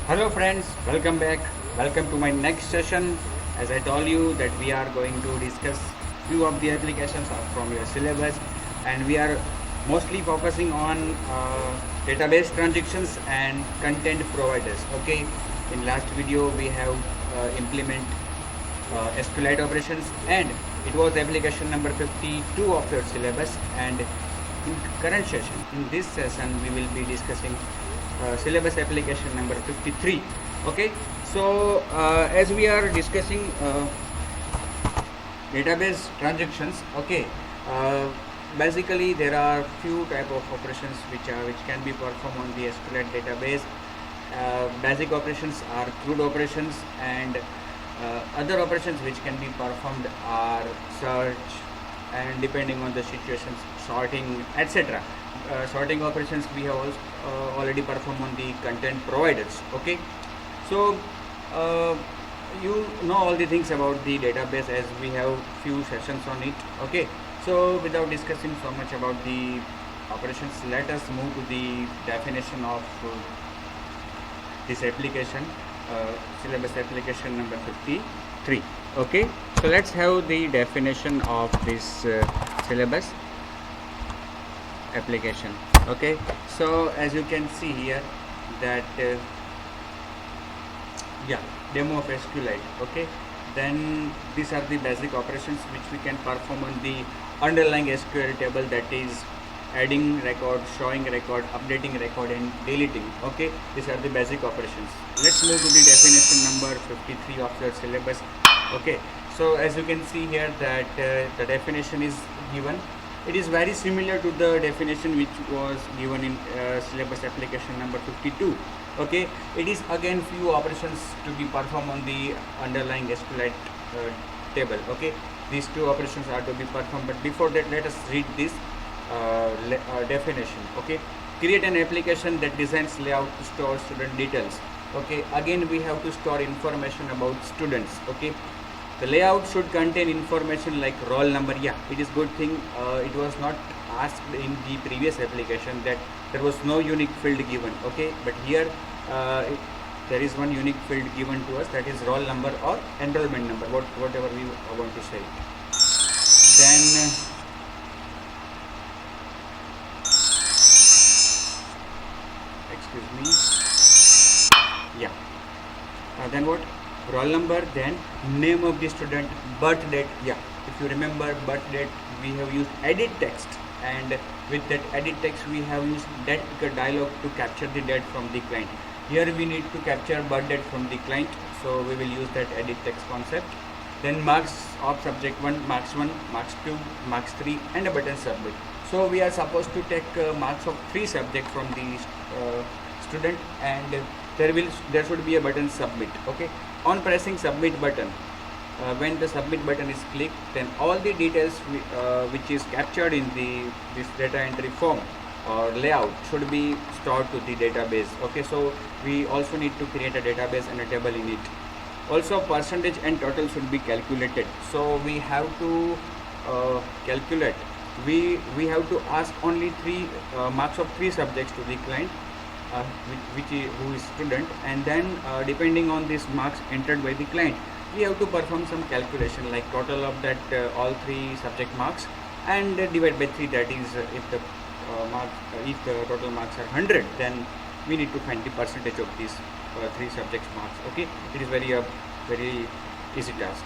Hello friends, welcome back. Welcome to my next session. As I told you that we are going to discuss few of the applications from your syllabus, and we are mostly focusing on database transactions and content providers. Okay, in last video we have implement SQLite operations, and it was application number 52 of your syllabus. And in current session, in this session, we will be discussing syllabus application number 53. Okay, so as we are discussing database transactions, okay, basically there are few type of operations which can be performed on the SQLite database. Basic operations are CRUD operations, and other operations which can be performed are search, and depending on the situations, sorting, etc. Sorting operations we have also, already performed on the content providers. Okay, so you know all the things about the database as we have few sessions on it. Okay, so without discussing so much about the operations, let us move to the definition of this application, syllabus application number 53. Okay, so let's have the definition of this syllabus application. Okay, so as you can see here that demo of SQLite. Okay, then these are the basic operations which we can perform on the underlying SQL table, that is adding record, showing record, updating record, and deleting. Okay, these are the basic operations. Let's move to the definition number 53 of your syllabus. Okay, so as you can see here that the definition is given. It is very similar to the definition which was given in syllabus application number 52. Okay, it is again few operations to be performed on the underlying SQLite table. Okay, these two operations are to be performed, but before that let us read this definition. Okay, create an application that designs layout to store student details. Okay, again we have to store information about students. Okay, the layout should contain information like roll number. Yeah, it is good thing it was not asked in the previous application that there was no unique field given. Okay, but here there is one unique field given to us, that is roll number or enrollment number, whatever we want to say. Then excuse me, yeah, then what, roll number, then name of the student, birth date. Yeah, if you remember birth date, we have used edit text, and with that edit text we have used date picker dialog to capture the date from the client. Here we need to capture birth date from the client, so we will use that edit text concept. Then marks of subject 1, marks 1, marks 2, marks 3, and a button submit. So we are supposed to take marks of 3 subjects from the student, and there should be a button submit. Okay, on pressing submit button, when the submit button is clicked, then all the details which is captured in this data entry form or layout should be stored to the database. Okay, so we also need to create a database and a table in it. Also percentage and total should be calculated, so we have to calculate, we have to ask only 3 marks of 3 subjects to the client, who is student, and then depending on these marks entered by the client, we have to perform some calculation like total of that all 3 subject marks, and divide by 3, that is if the if the total marks are 100, then we need to find the percentage of these 3 subject marks. Okay, it is very easy task.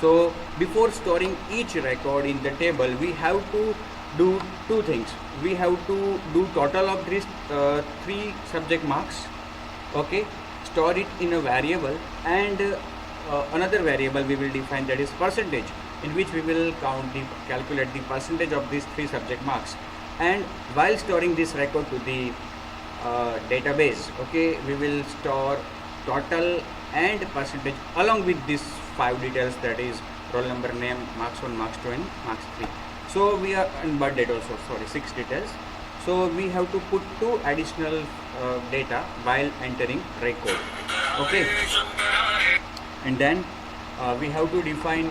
So before storing each record in the table, we have to do 2 things. We have to do total of these 3 subject marks. Okay, store it in a variable, and another variable we will define, that is percentage, in which we will calculate the percentage of these 3 subject marks. And while storing this record to the database, okay, we will store total and percentage along with these 5 details, that is roll number, name, marks 1, marks 2, and marks 3. So we are, and birth date also, sorry, 6 details. So we have to put 2 additional data while entering record. Okay, and then we have to define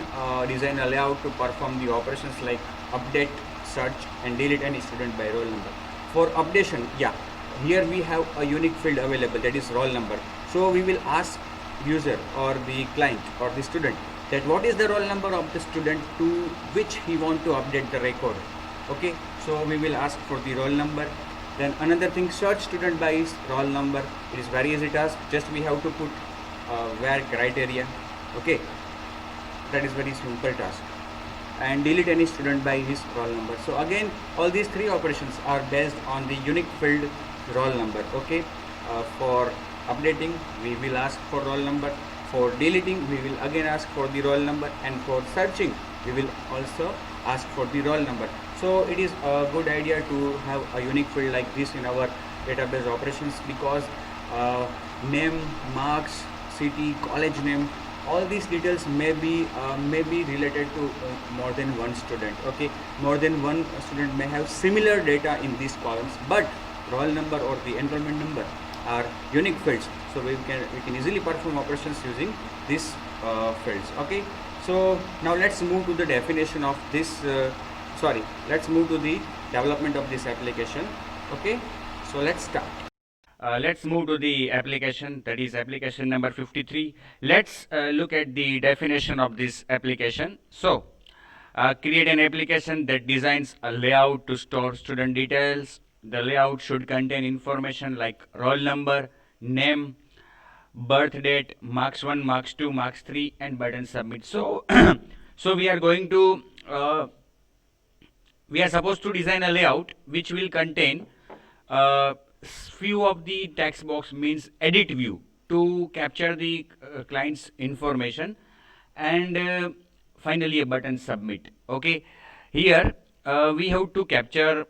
design a layout to perform the operations like update, search, and delete any student by roll number. For updation, here we have a unique field available, that is roll number. So we will ask user or the client or the student that what is the roll number of the student to which he want to update the record. Okay, so we will ask for the roll number. Then another thing, search student by his roll number. It is very easy task, just we have to put where criteria. Okay, that is very simple task. And delete any student by his roll number. So again, all these three operations are based on the unique field roll number. Okay, for updating we will ask for roll number, for deleting we will again ask for the roll number, and for searching we will also ask for the roll number. So it is a good idea to have a unique field like this in our database operations, because name, marks, city, college name, all these details may be related to more than one student. Okay, more than one student may have similar data in these columns, but roll number or the enrollment number are unique fields, so we can easily perform operations using these fields. Okay, so now let's move to the definition of this let's move to the development of this application. Okay, so let's start. Let's move to the application, that is application number 53. Let's look at the definition of this application. So, create an application that designs a layout to store student details. The layout should contain information like roll number, name, birth date, marks 1, marks 2, marks 3, and button submit. So, so we are going to we are supposed to design a layout which will contain few of the text box, means edit view, to capture the client's information, and finally a button submit. Okay, here we have to capture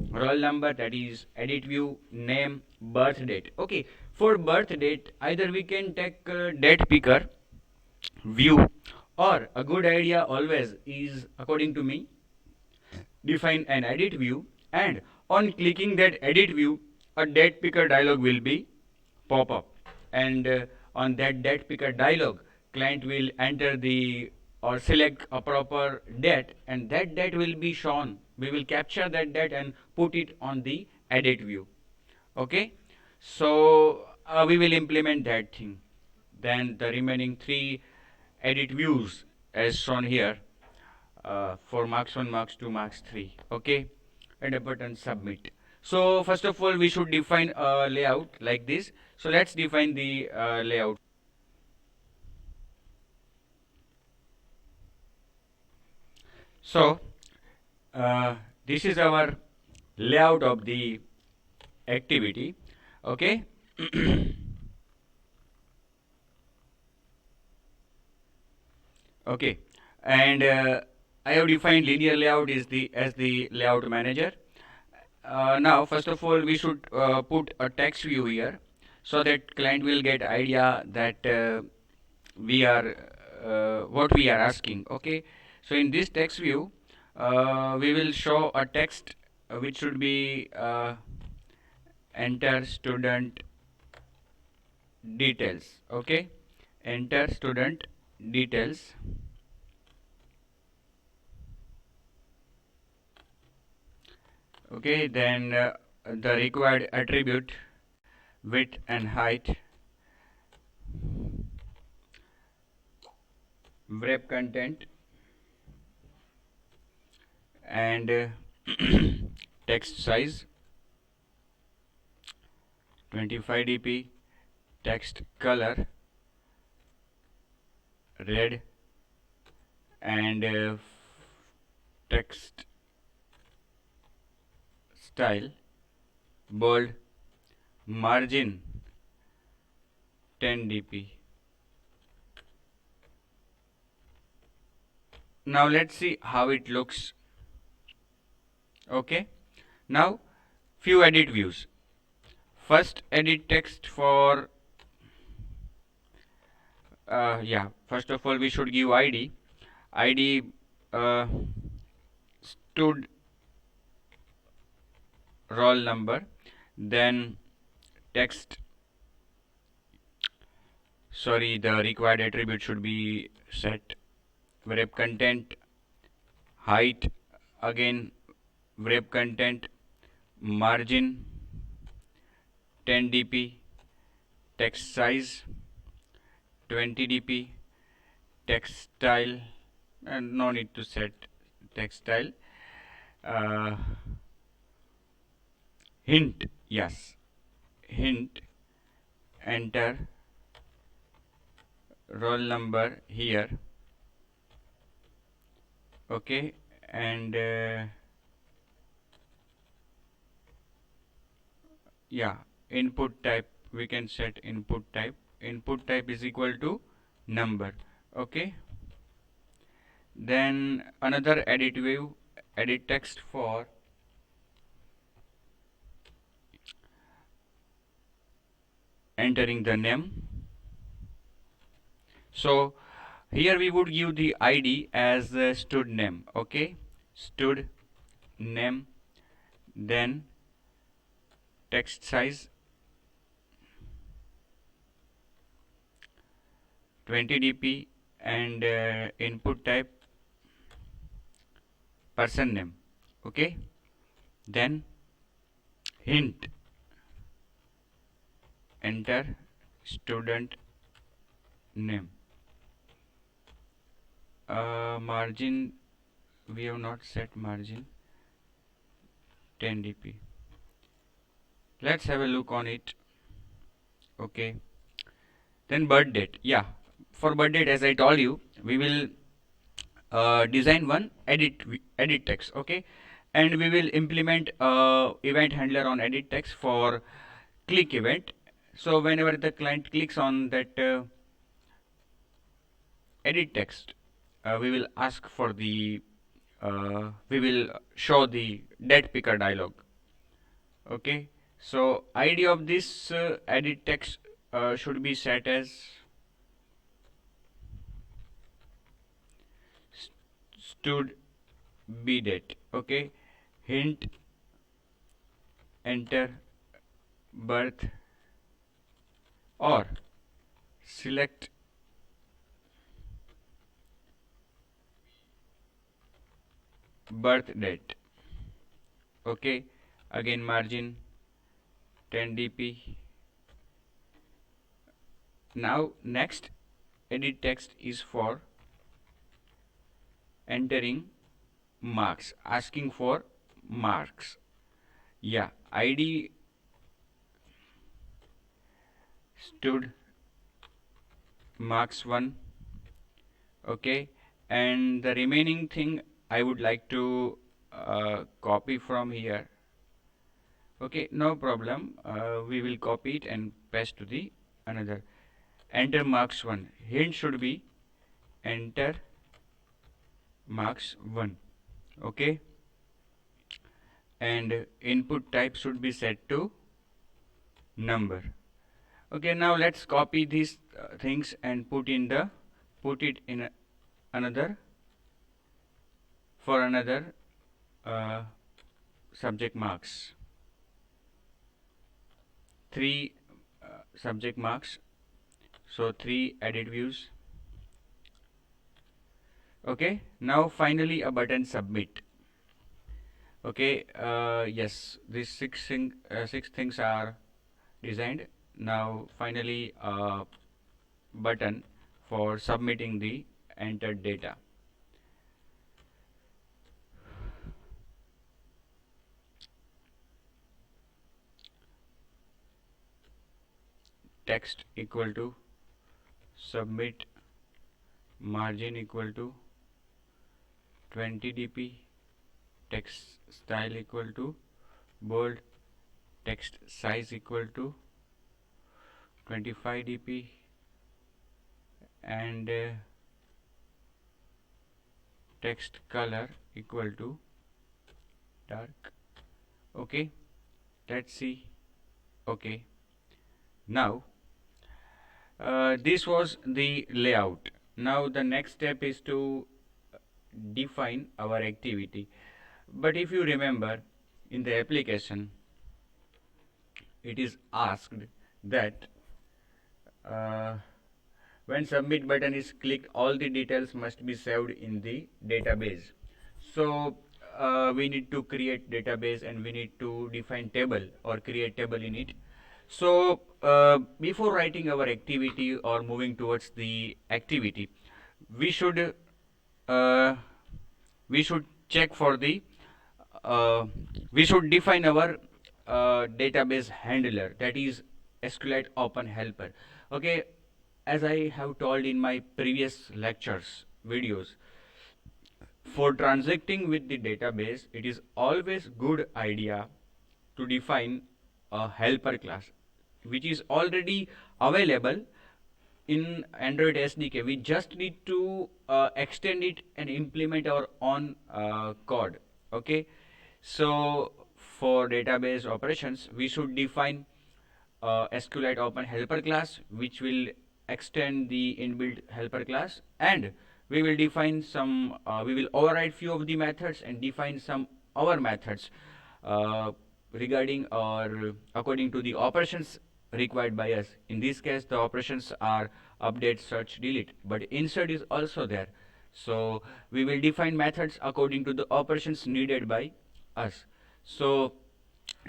roll number, that is edit view, name, birth date. Okay, for birth date either we can take date picker view, or a good idea always is, according to me, define an edit view, and on clicking that edit view a date picker dialog will be pop up, and on that date picker dialog client will enter the or select a proper date, and that date will be shown. We will capture that date and put it on the edit view. Okay, so we will implement that thing. Then the remaining three edit views as shown here for marks 1, marks 2, marks 3. Okay, and a button submit. So first of all we should define a layout like this. So let's define the layout. So this is our layout of the activity. Okay. Okay, and I have defined linear layout as the layout manager. Now first of all we should put a text view here, so that client will get idea that we are what we are asking. Okay, so in this text view we will show a text which should be enter student details. Okay, enter student details. Okay, then the required attribute width and height, wrap content, and text size 25 dp, text color red, and text style bold, margin 10 dp. Now let's see how it looks. Okay, now few edit views. First, edit text for first of all we should give id stud roll number, then text the required attribute should be set, wrap content, height, again wrap content, margin 10 dp text size, 20 dp text style, and no need to set text style. uh, Hint, yes, hint, enter roll number here. Okay, and yeah, input type, we can set input type. Input type is equal to number. Okay, then another edit view, edit text for entering the name. So here we would give the ID as stud name. Okay, stud name, then text size 20 dp, and input type person name. Okay, then hint, enter student name. Margin, we have not set margin, 10 dp. Let's have a look on it. Okay, then birth date. Yeah, for birth date, as I told you, we will design one edit text. Okay, and we will implement event handler on edit text for click event. So whenever the client clicks on that edit text, we will ask for the we will show the date picker dialog. Okay, so ID of this edit text should be set as stud b date. Okay, hint, enter birth, or select birth date. Okay, again margin 10 dp. Now next edit text is for entering marks, asking for marks. Yeah, ID stud marks 1. Okay, and the remaining thing I would like to copy from here. Okay, no problem, we will copy it and paste to the another. Enter marks 1. Hint should be enter marks 1. Okay, and input type should be set to number. Okay, now let's copy these things and put it in another, for another subject marks. 3 subject marks, so 3 edit views. Okay, now finally a button submit. Okay, yes, these six things are designed. Now finally a button for submitting the entered data. Text equal to submit, margin equal to 20 dp, text style equal to bold, text size equal to 25 dp, and text color equal to dark. Okay, let's see. Okay, now this was the layout. Now the next step is to define our activity. But if you remember, in the application it is asked that when submit button is clicked, all the details must be saved in the database. So we need to create database, and we need to define table or create table in it. So before writing our activity or moving towards the activity, we should uh, we should check for the uh, we should define our database handler, that is SQLite Open Helper. Okay, as I have told in my previous lectures videos, for transacting with the database, it is always good idea to define a helper class which is already available in Android SDK. We just need to extend it and implement our own code. Okay, so for database operations, we should define SQLite Open Helper class, which will extend the inbuilt helper class, and we will define some. We will override few of the methods and define some our methods regarding or according to the operations required by us. In this case, the operations are update, search, delete, but insert is also there. So we will define methods according to the operations needed by us. So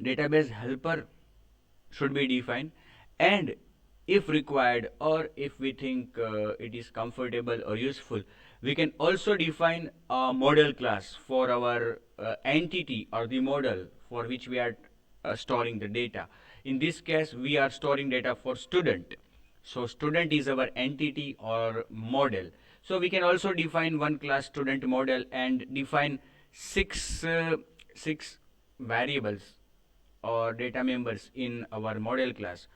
database helper should be defined, and if required or if we think it is comfortable or useful, we can also define a model class for our entity or the model for which we are storing the data. In this case, we are storing data for student, so student is our entity or model. So we can also define one class student model and define six variables or data members in our model class.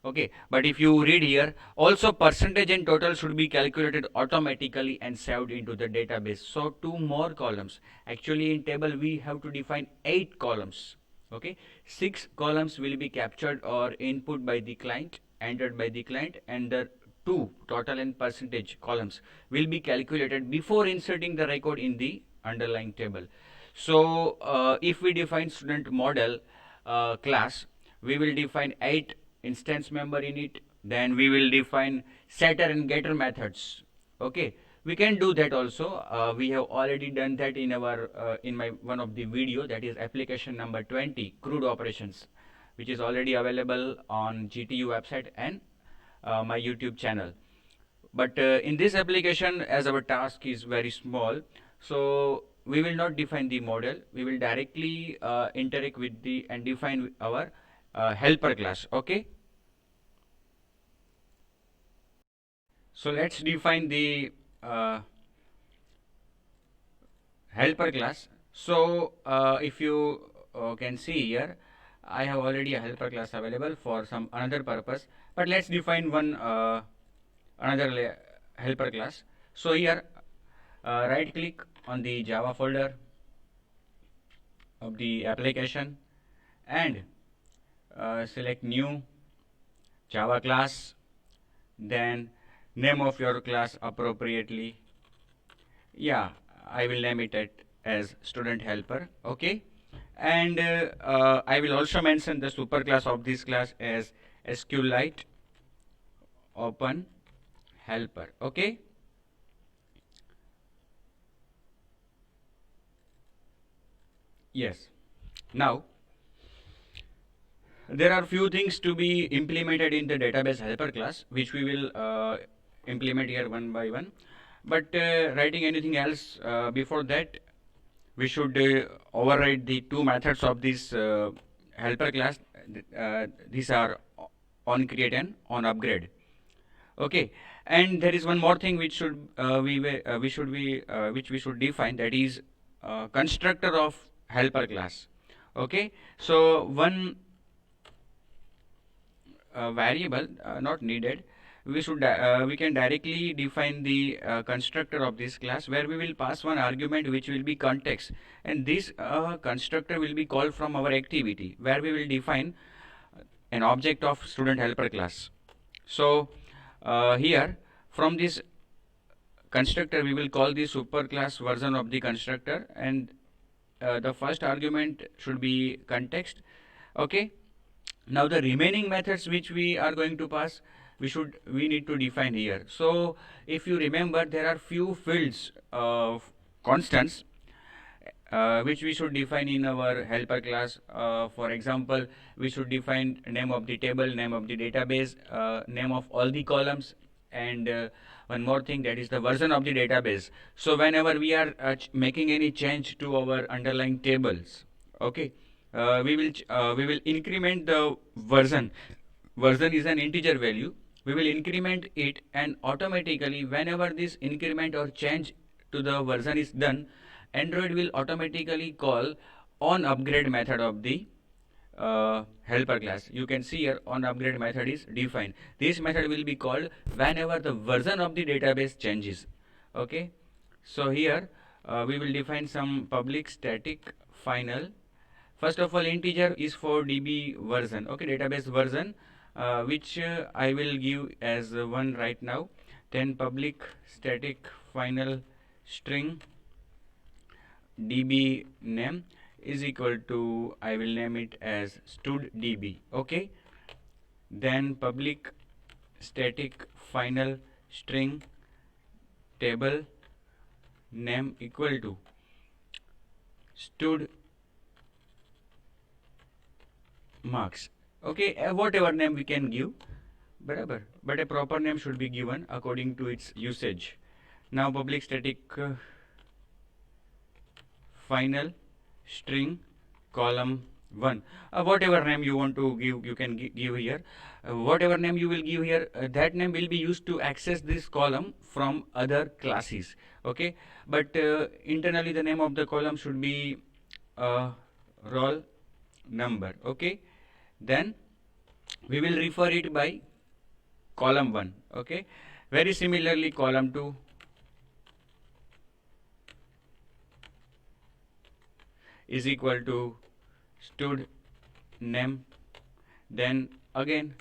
Okay, but if you read here, also percentage and total should be calculated automatically and saved into the database. So two more columns. Actually in table we have to define 8 columns. Okay, 6 columns will be captured or input by the client, entered by the client, and the two total and percentage columns will be calculated before inserting the record in the underlying table. So if we define student model class, we will define 8 instance member in it, then we will define setter and getter methods. Okay, we can do that also. We have already done that in our in my one of the video, that is application number 20, CRUD operations, which is already available on GTU website and my YouTube channel. But in this application, as our task is very small, so we will not define the model. We will directly interact with the and define our helper class. Okay, so let's define the helper class. So if you can see here, I have already a helper class available for some another purpose, but let's define one another helper class. So here right click on the Java folder of the application and select new Java class, then name of your class appropriately. Yeah, I will name it as student helper. Okay, and I will also mention the superclass of this class as SQLite Open Helper. Okay, yes. Now there are few things to be implemented in the database helper class, which we will implement here one by one. But writing anything else before that, we should override the two methods of this helper class. These are on create and on upgrade. Okay, and there is one more thing which should which we should define, that is constructor of helper class. Okay, so one variable not needed, we can directly define the constructor of this class, where we will pass one argument which will be context, and this constructor will be called from our activity, where we will define an object of student helper class. So here from this constructor we will call the superclass version of the constructor, and the first argument should be context. Okay, now the remaining methods which we are going to pass, we need to define here. So if you remember, there are few fields of constants which we should define in our helper class. For example, we should define name of the table, name of the database, name of all the columns, and one more thing, that is the version of the database. So whenever we are making any change to our underlying tables, okay, we will increment the version. Version is an integer value. We will increment it, and automatically whenever this increment or change to the version is done, Android will automatically call on upgrade method of the helper class. You can see here on upgrade method is defined. This method will be called whenever the version of the database changes. Okay, so here we will define some public static final. First of all, integer is for DB version, okay, database version, which I will give as 1 right now. Then public static final string DB name is equal to, I will name it as studdb, okay. Then public static final string table name equal to stud marks, okay. Whatever name we can give, barabar, but a proper name should be given according to its usage. Now public static final string column 1, whatever name you want to give, you can give here. Whatever name you will give here, that name will be used to access this column from other classes, okay. But internally the name of the column should be roll number, okay. Then we will refer it by column 1, okay. Very similarly, column 2 is equal to stud name. Then again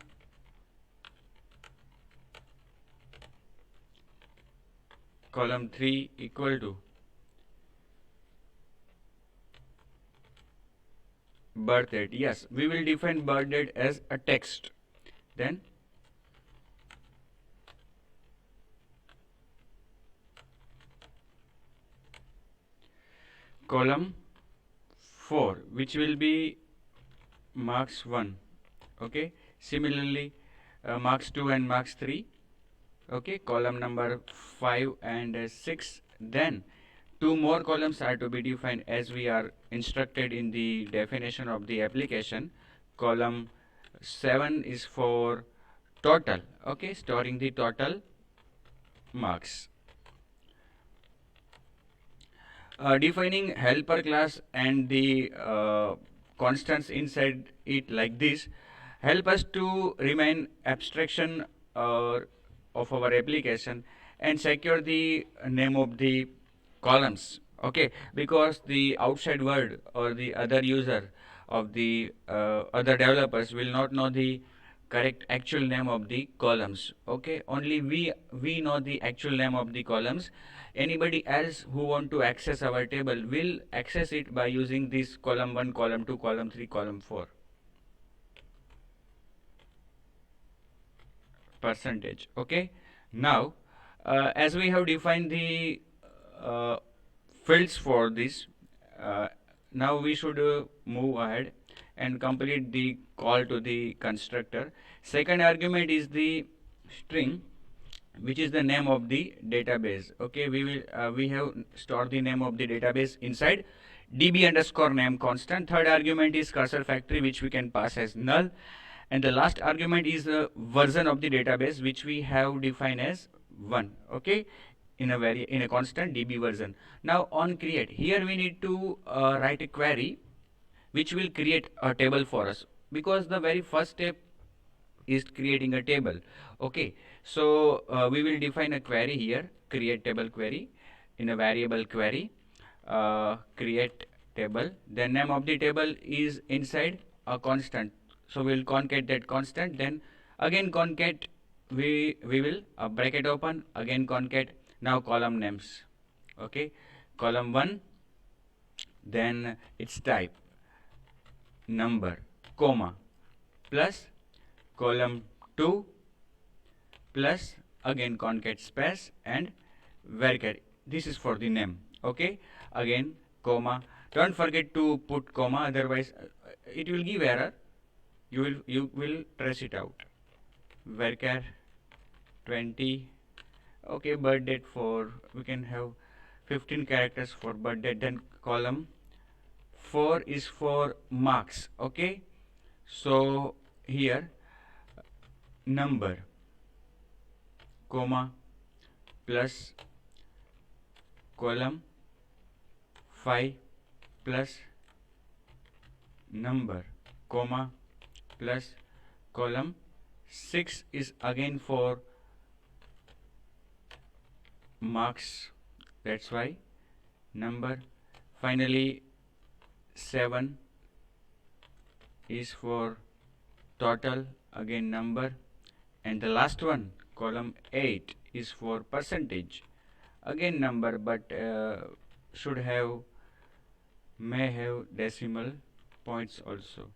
column 3 equal to birth date. Yes, we will define birth date as a text. Then column 4, which will be marks 1, okay. Similarly, marks 2 and marks 3, okay, column number 5 and 6. Then 2 more columns are to be defined as we are instructed in the definition of the application. Column 7 is for total, okay, storing the total marks. Defining helper class and the constants inside it like this help us to remain abstraction of our application and secure the name of the columns, okay, because the outside world or the other user of the other developers will not know the correct actual name of the columns, okay. Only we know the actual name of the columns. Anybody else who want to access our table will access it by using this column 1, column 2, column 3, column 4 percentage, okay. Now as we have defined the fields for this, now we should move ahead and complete the call to the constructor. Second argument is the string, which is the name of the database, okay. We have stored the name of the database inside db underscore name constant. Third argument is cursor factory, which we can pass as null, and the last argument is the version of the database, which we have defined as 1, okay, in a constant db version. Now on create, here we need to write a query which will create a table for us, because the very first step is creating a table, okay. So we will define a query here, create table query, in a variable query create table. The name of the table is inside a constant, so we will concat that constant. Then again concat, we will bracket open, again concat. Now column names, okay, column 1, then its type number, comma, plus column 2 plus again concat space and varchar. This is for the name, okay, again comma. Don't forget to put comma, otherwise it will give error. You will trace it out. Varchar 20. Okay, birth date for, we can have 15 characters for birth date. Then column 4 is for marks. Okay, so here number comma plus column 5 plus number comma plus column 6 is again for marks, that's why number. Finally 7 is for total, again number. And the last one, column 8, is for percentage, again number, but may have decimal points also.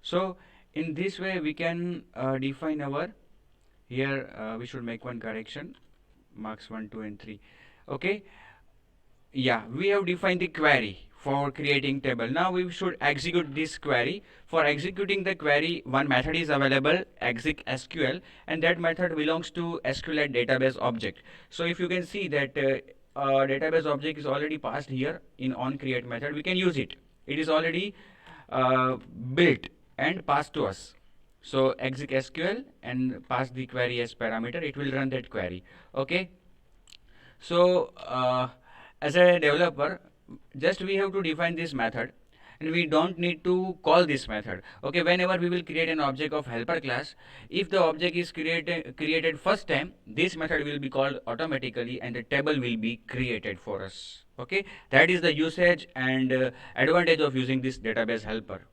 So in this way we can define our, here we should make one correction, marks 1, 2 and 3. Okay, yeah, we have defined the query for creating table. Now we should execute this query. For executing the query, one method is available, exec SQL, and that method belongs to SQLite database object. So if you can see that database object is already passed here in onCreate method, we can use it. It is already built and passed to us. So exec SQL and pass the query as parameter, it will run that query. Okay, so as a developer, just we have to define this method, and we don't need to call this method. Okay, whenever we will create an object of helper class, if the object is created first time, this method will be called automatically and the table will be created for us. Okay, that is the usage and advantage of using this database helper.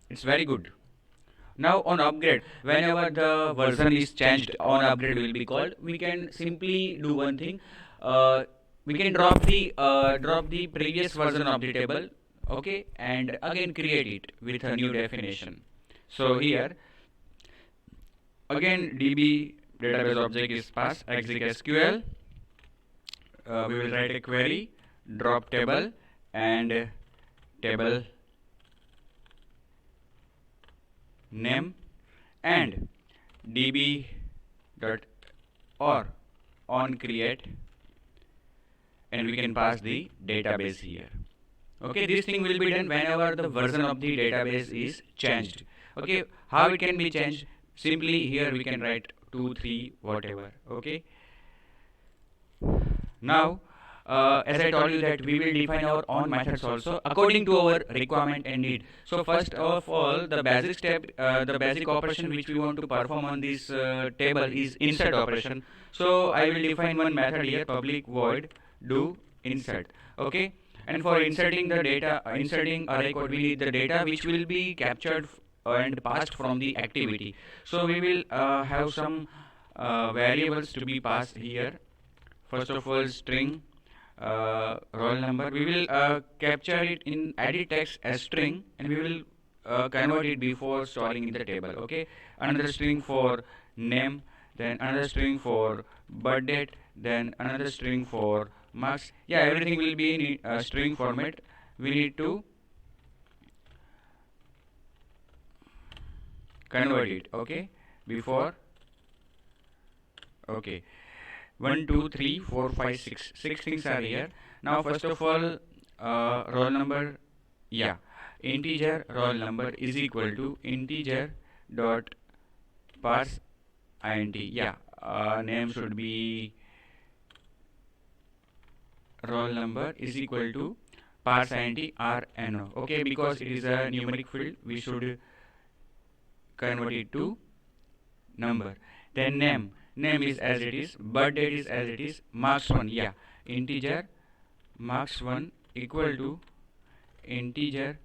It's very good. Now on upgrade, whenever the version is changed, on upgrade will be called, we can simply do one thing. We can drop the previous version of the table, okay, and again create it with a new definition. So here again DB database object is passed, exec SQL. We will write a query, drop table and table name and db dot or on create, and we can pass the database here. Okay, this thing will be done whenever the version of the database is changed. Okay, how it can be changed? Simply here we can write 2, 3, whatever. Okay, now as I told you that we will define our own methods also according to our requirement and need. So first of all, the basic step, the basic operation which we want to perform on this table is insert operation. So I will define one method here, public void do insert. Okay, and for inserting the data, inserting array code, we need the data which will be captured and passed from the activity. So we will have some variables to be passed here. First of all, string roll number. We will capture it in edit text as string, and we will convert it before storing in the table. Okay, another string for name, then another string for birth date, then another string for marks. Yeah, everything will be in string format. We need to convert it. Okay, before. Okay, 1, 2, 3, 4, 5, 6. 6 things are here. Now first of all, roll number, yeah, integer roll number is equal to integer dot parse int. Yeah, name should be roll number is equal to parse int rno. Okay, because it is a numeric field, we should convert it to number. Then name is as it is, birth date is as it is, marks 1, yeah, integer marks 1 equal to integer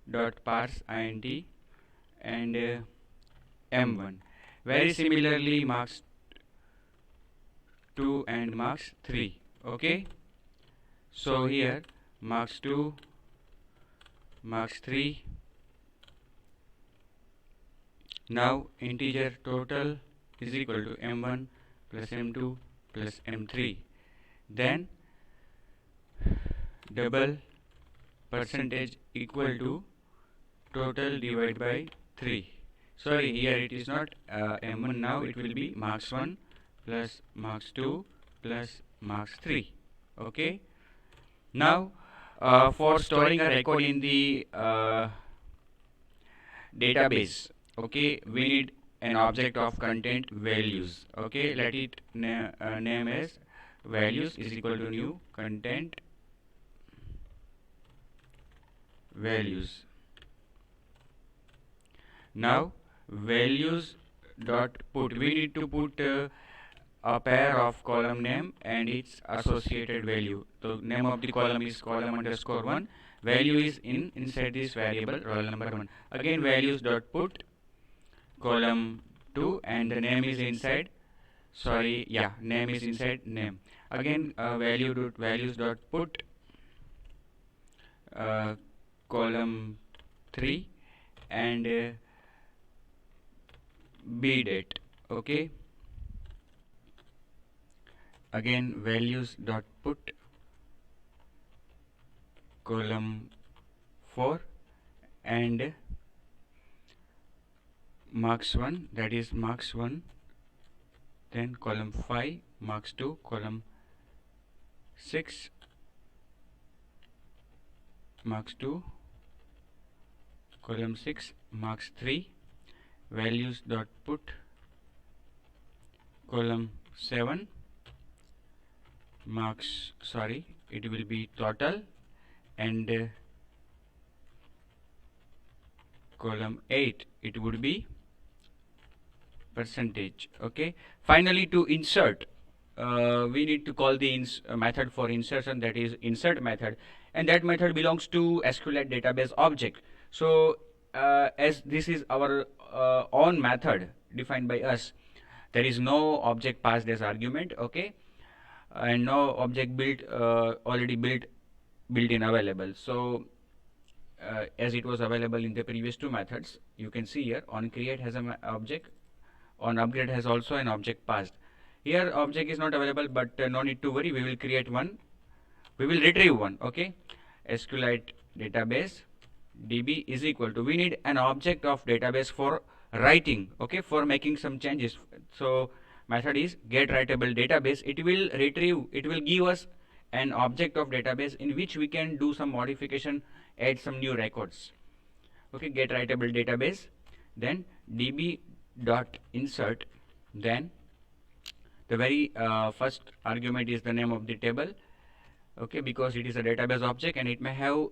dot parse int and m1. Very similarly, marks 2 and marks 3. Okay, so here marks 2, marks 3. Now integer total is equal to m1 plus m2 plus m3. Then double percentage equal to total divided by 3. Sorry, here it is not m1, now it will be marks 1 plus marks 2 plus marks 3. Okay, now for storing a record in the database, okay, we need an object of content values. Okay, let it name as values is equal to new content values. Now values dot put, we need to put a pair of column name and its associated value. The name of the column is column underscore 1, value is inside this variable roll number 1. Again values dot put column 2 and the name is inside, sorry, yeah, name is inside name. Again values dot put column 3 and b date. Okay, again values dot put column 4 and marks 1, that is marks 1, then column 5 marks 2, column 6 marks 2, column 6 marks 3, values dot put column 7 marks, sorry, it will be total, and column 8 it would be percentage. Okay, finally to insert, we need to call the method for insertion, that is insert method, and that method belongs to SQLite database object. So as this is our own method defined by us, there is no object passed as argument. Okay, and no object built already built in available. So as it was available in the previous two methods, you can see here on create has an object, on upgrade has also an object passed. Here object is not available, but no need to worry, we will create one, we will retrieve one. Okay, SQLite database db is equal to, we need an object of database for writing, okay, for making some changes. So method is get writable database, it will retrieve, it will give us an object of database in which we can do some modification, add some new records. Okay, get writable database, then db dot insert, then the very first argument is the name of the table. Okay, because it is a database object and it may have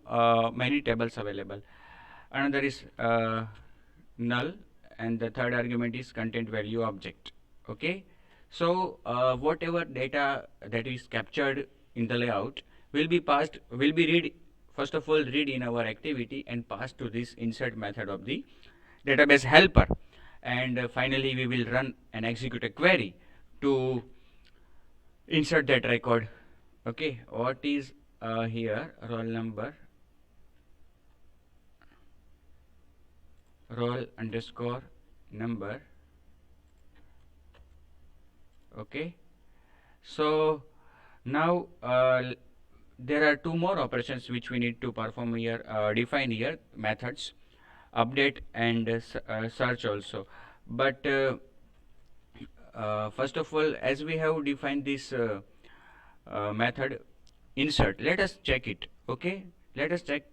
many tables available. Another is null, and the third argument is content value object. Okay, so whatever data that is captured in the layout will be passed, will be read, first of all read in our activity and passed to this insert method of the database helper, and finally we will run and execute a query to insert that record. Okay, what is here roll number, roll underscore number. Okay, so now there are two more operations which we need to perform here, define here, methods update and search also. But first of all, as we have defined this method insert, let us check it. Okay, let us check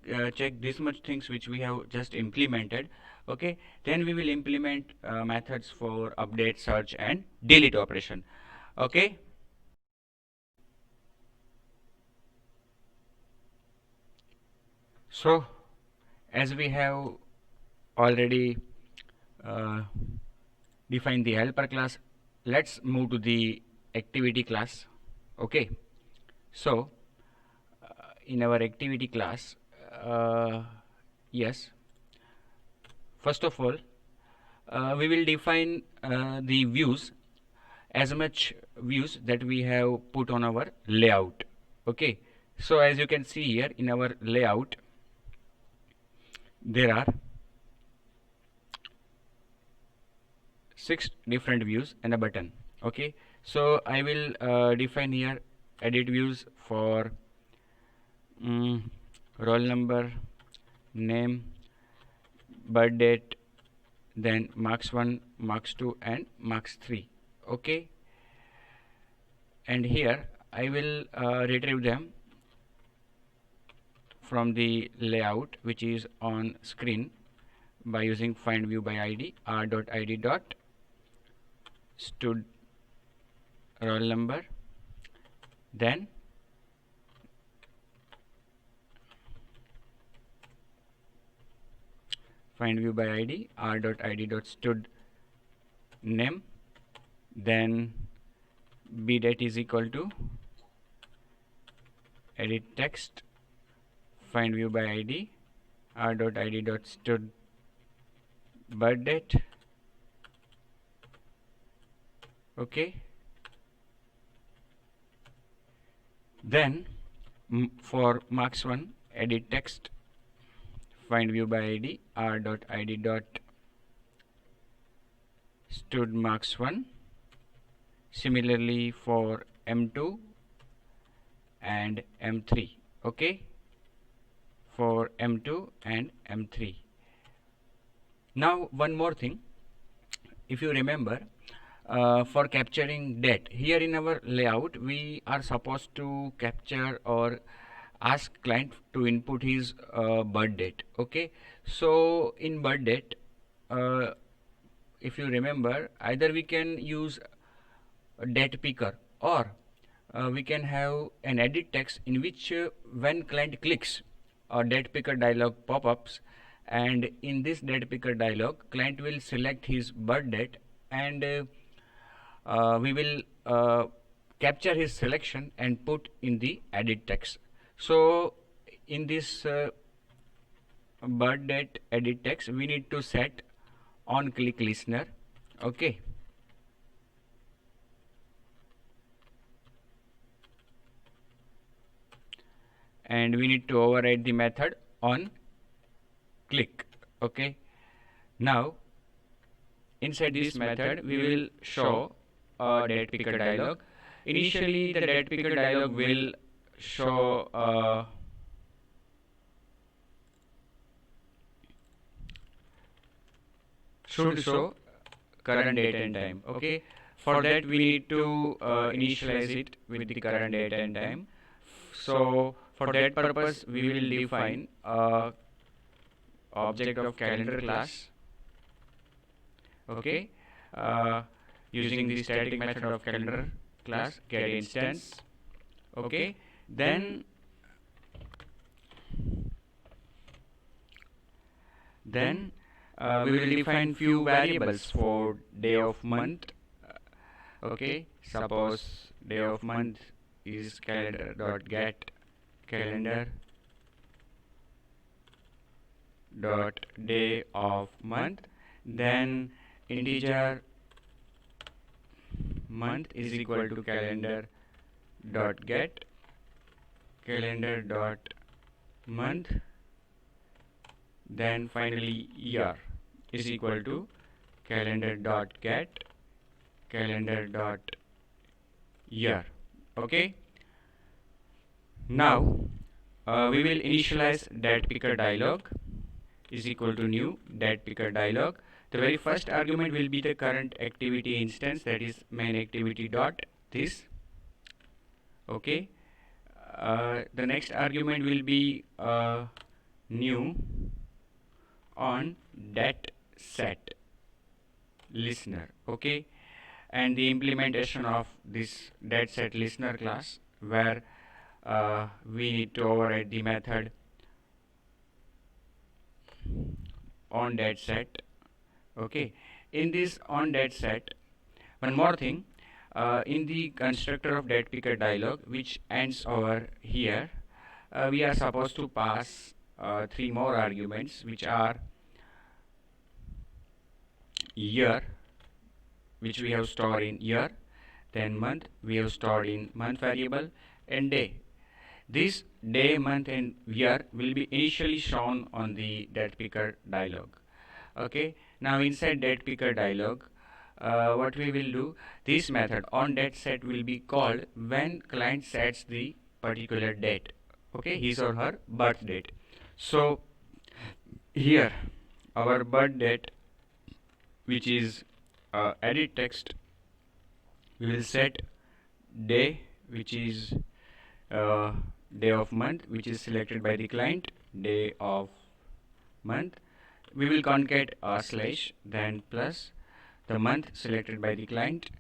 this much things which we have just implemented. Okay, then we will implement methods for update, search and delete operation. Okay, so as we have already defined the helper class, let's move to the activity class. Okay, so in our activity class, yes, first of all we will define the views, as much views that we have put on our layout. Okay, so as you can see here in our layout, there are 6 different views and a button. Okay, so I will define here edit views for roll number, name, birth date, then marks 1, marks 2 and marks 3. Okay, and here I will retrieve them from the layout which is on screen by using find view by id r.id dot stud roll number, then find view by id r.id dot stud name, then b date is equal to edit text find view by id r.id dot stud birth date. Okay, then for marks 1 edit text find view by id r.id dot stud marks 1. Similarly for m2 and m3. Okay, for m2 and m3. Now one more thing, if you remember, for capturing date, here in our layout we are supposed to capture or ask client to input his birth date. Okay, so in birth date, if you remember, either we can use a date picker or we can have an edit text in which when client clicks a date picker dialog pop-ups, and in this date picker dialog client will select his birth date, and we will capture his selection and put in the edit text. So in this birth date edit text we need to set on click listener. Okay, and we need to override the method on click. Okay, now inside this method we will show a date picker dialog. Initially the date picker dialog will show should show current date and time. Okay, for that we need to initialize it with the current date and time. So for that purpose we will define a object of calendar class. Okay, using the static method of calendar class get instance. Okay, then we will define few variables for day of month. Okay, suppose day of month is calendar dot get calendar dot day of month, then integer month is equal to calendar dot get calendar dot month, then finally year is equal to calendar dot get calendar dot year. Okay, now we will initialize date picker dialog is equal to new date picker dialog. The very first argument will be the current activity instance, that is main activity dot this. Okay, the next argument will be new on date set listener. Okay, and the implementation of this date set listener class, where we need to override the method on date set. Okay, in this on date set, one more thing, in the constructor of date picker dialog which ends over here, we are supposed to pass 3 more arguments, which are year, which we have stored in year, then month we have stored in month variable, and day. This day, month and year will be initially shown on the date picker dialog. Okay, now inside date picker dialog, what we will do, this method on date set will be called when client sets the particular date. okay, his or her birth date. So here our birth date, which is edit text, we will set day, which is uh, day of month, which is selected by the client, day of month. We will concat a slash, then plus the month selected by the client,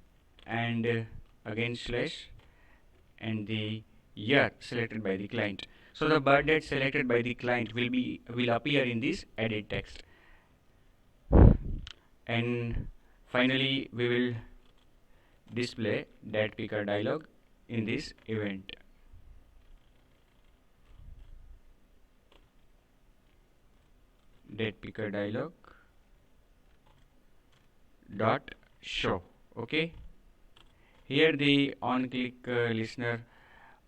and again slash, and the year selected by the client. So the birth date selected by the client will appear in this edit text. And finally we will display date picker dialog in this event. Date picker dialog dot show. Okay, here the on click listener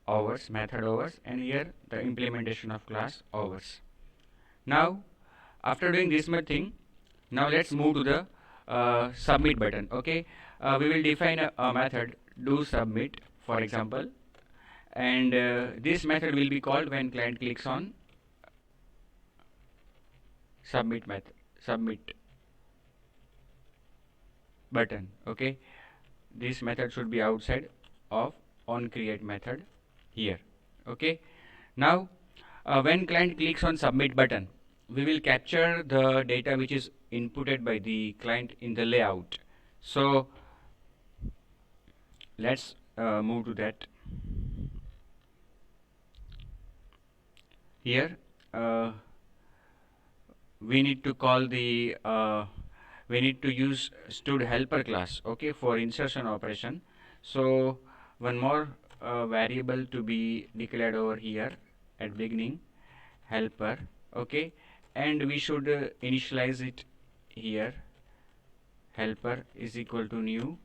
hours, method hours, and here the implementation of class hours. Now after doing this much thing, now let's move to the submit button. Okay, we will define a method do submit, for example, and this method will be called when client clicks on submit button. Okay, this method should be outside of on create method here. Okay, now when client clicks on submit button, we will capture the data which is inputted by the client in the layout. So let's move to that. Here we need to call the we need to use stud helper class, okay, for insertion operation. So one more variable to be declared over here at beginning, helper. Okay, and we should initialize it here. Helper is equal to new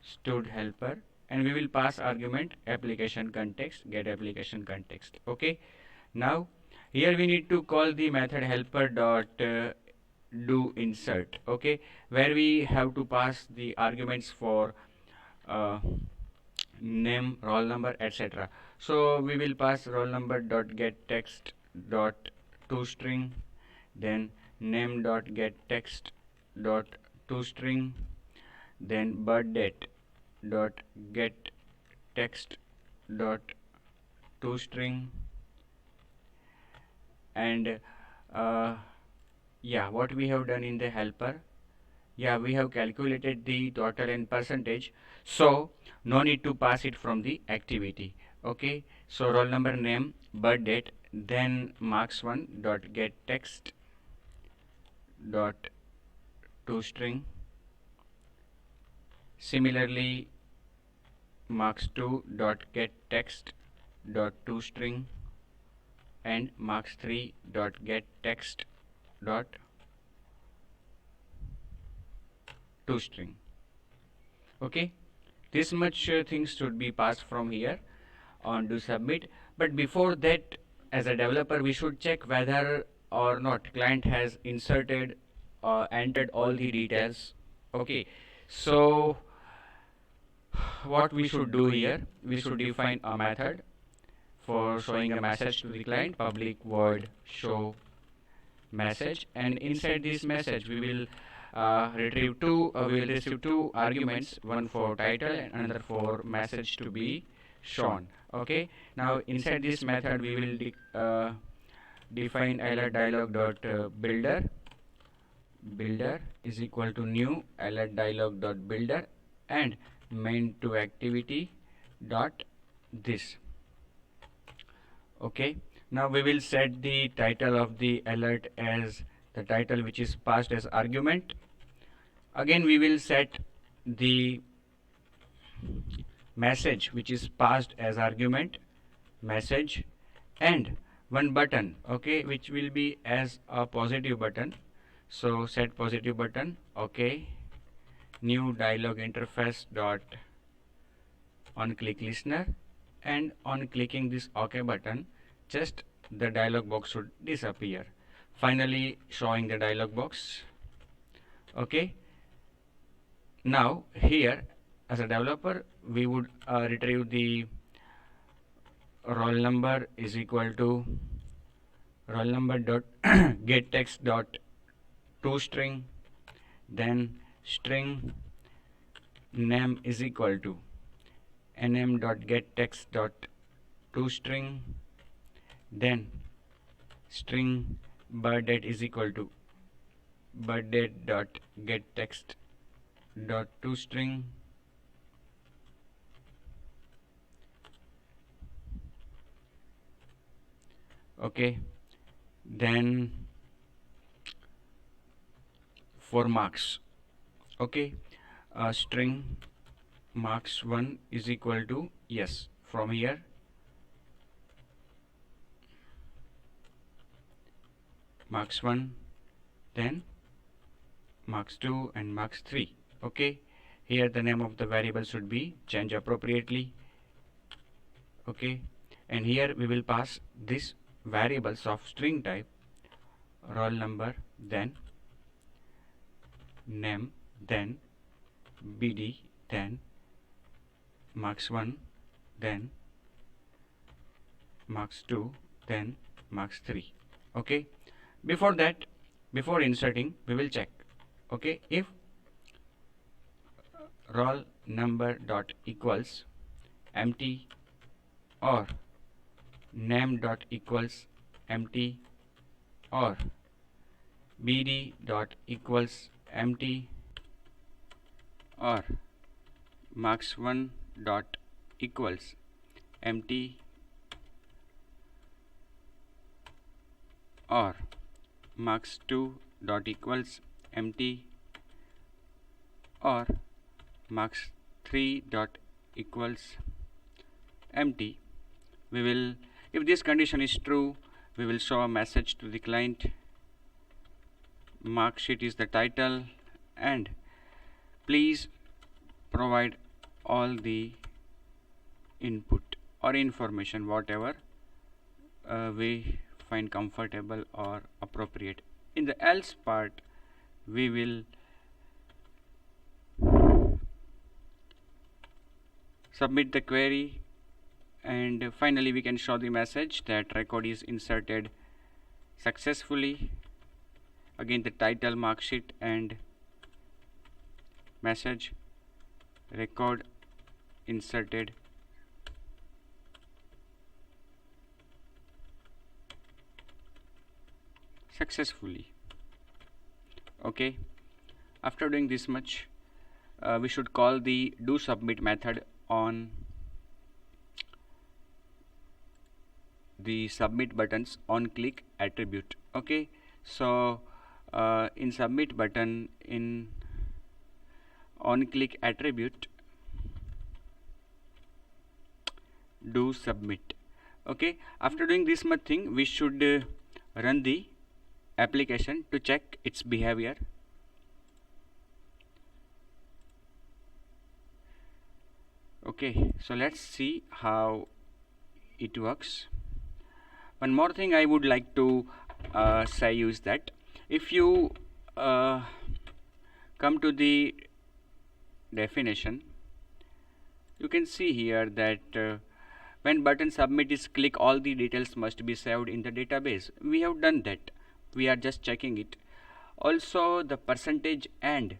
stud helper, and we will pass argument application context, get application context. Okay, now here we need to call the method helper dot do insert. Okay, where we have to pass the arguments for name, roll number, etc. So we will pass roll number dot get text dot toString, then name dot get text dot toString, then birth date dot get text dot toString, and yeah, what we have done in the helper, yeah, we have calculated the total and percentage, so no need to pass it from the activity. Okay, so roll number, name, birth date, then marks1 dot get text dot toString, similarly marks2 dot get text dot toString, and marks3 dot get text dot toString. Okay, this much things should be passed from here on to submit. But before that, as a developer, we should check whether or not client has inserted or entered all the details. Okay, so what we should do here, we should define a method for showing a message to the client, public void show message, and inside this message we will retrieve we will receive two arguments, one for title and another for message to be shown. Okay, now inside this method we will define alert dialog dot builder is equal to new alert dialog dot builder, and main to activity dot this. Okay, now we will set the title of the alert as the title which is passed as argument. Again we will set the message which is passed as argument, message, and one button, okay, which will be as a positive button. So set positive button. Okay, new dialog interface dot on click listener, and on clicking this OK button, just the dialog box should disappear, finally showing the dialog box. Okay, now here as a developer we would retrieve the roll number is equal to roll number dot get text dot toString, then string name is equal to nm dot get text dot toString, then string birth date is equal to birth date dot get text dot toString, okay. Then for marks, okay, string marks1 is equal to yes. From here marks1, then marks2 and marks3, okay. Here the name of the variable should be changed appropriately, okay. And here we will pass these variables of string type roll number, then name, then bd, then marks1, then marks2, then marks3, okay. Before that, before inserting, we will check, okay, if roll number dot equals empty or name dot equals empty or bd dot equals empty or marks1 dot equals empty or marks2 dot equals empty or marks3 dot equals empty, we will, if this condition is true, we will show a message to the client. Mark sheet is the title, and please provide all the input or information whatever we find comfortable or appropriate. In the else part, we will submit the query, and finally we can show the message that record is inserted successfully. Again, the title, mark sheet, and message record inserted successfully, okay. After doing this much, we should call the do submit method on the submit buttons on click attribute, okay. So in submit button, in on click attribute, do submit, okay. After doing this much thing, we should run the application to check its behavior. Okay, so let's see how it works. One more thing I would like to say is that if you come to the definition, you can see here that when button submit is clicked, all the details must be saved in the database. We have done that. We are just checking it. Also, the percentage and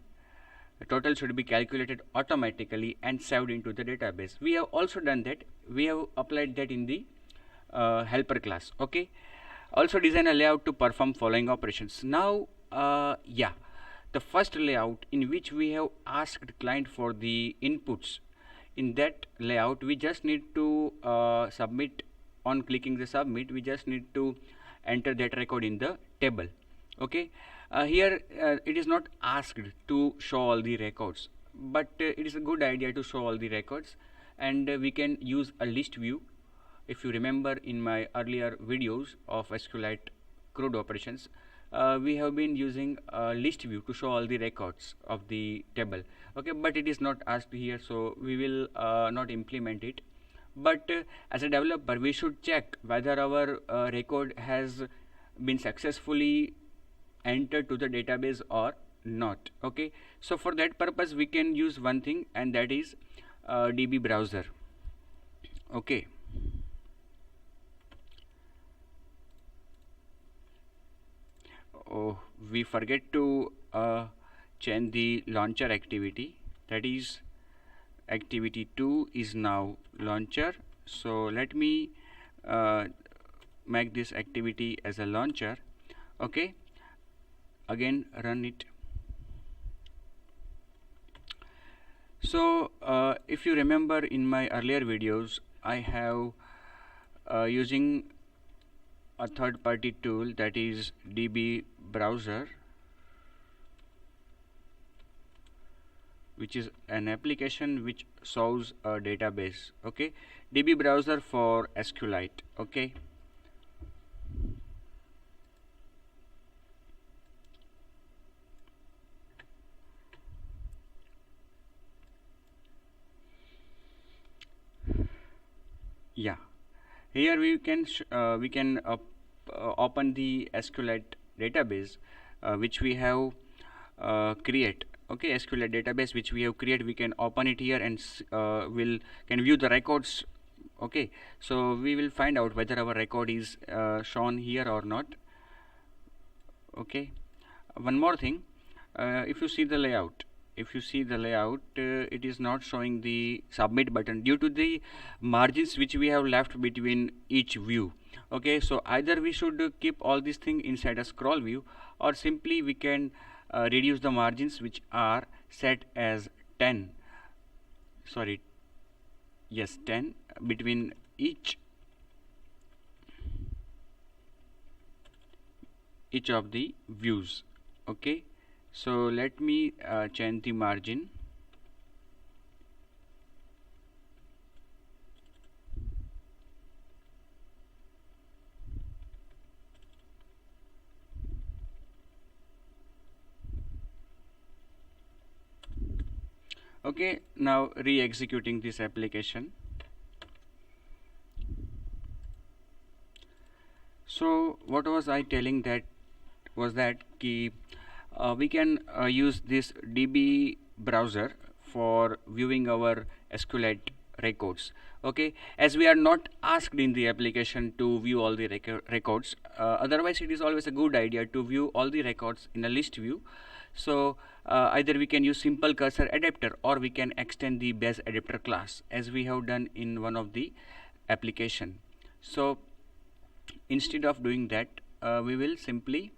total should be calculated automatically and saved into the database. We have also done that. We have applied that in the helper class, okay. Also design a layout to perform following operations. Now yeah, the first layout in which we have asked client for the inputs, in that layout we just need to submit. On clicking the submit, we just need to enter that record in the table, okay. Here it is not asked to show all the records, but it is a good idea to show all the records, and we can use a list view. If you remember in my earlier videos of SQLite CRUD operations, we have been using a list view to show all the records of the table, okay, but it is not asked here, so we will not implement it. But as a developer, we should check whether our record has been successfully entered to the database or not, okay. So for that purpose, we can use one thing, and that is DB browser, okay. we forget to change the launcher activity. That is, activity 2 is now launcher. So let me make this activity as a launcher. Okay, again run it. So if you remember in my earlier videos, I have using a third-party tool, that is DB browser, which is an application which solves a database. Okay, DB browser for SQLite. Okay, yeah, here we can open the SQLite database which we have create. Okay, SQLite database which we have created, we can open it here and can view the records. Okay, so we will find out whether our record is shown here or not. Okay, one more thing, if you see the layout, it is not showing the submit button due to the margins which we have left between each view. Okay, so either we should keep all these things inside a scroll view, or simply we can reduce the margins which are set as 10, sorry, yes, 10 between each of the views. Okay, so let me change the margin. Okay, now re-executing this application. So what was I telling? That was that we can use this DB browser for viewing our SQLite records. Okay, as we are not asked in the application to view all the records, otherwise it is always a good idea to view all the records in a list view. So either we can use simple cursor adapter, or we can extend the base adapter class, as we have done in one of the application. So instead of doing that, we will simply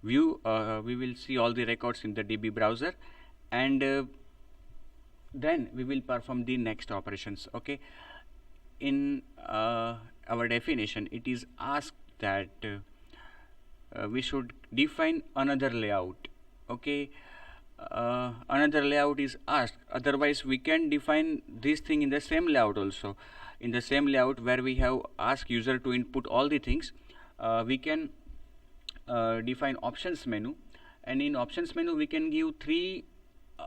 view, we will see all the records in the DB browser, and then we will perform the next operations. Okay, in our definition, it is asked that we should define another layout. Okay, another layout is asked, otherwise we can define this thing in the same layout also. In the same layout where we have asked user to input all the things, we can define options menu, and in options menu we can give three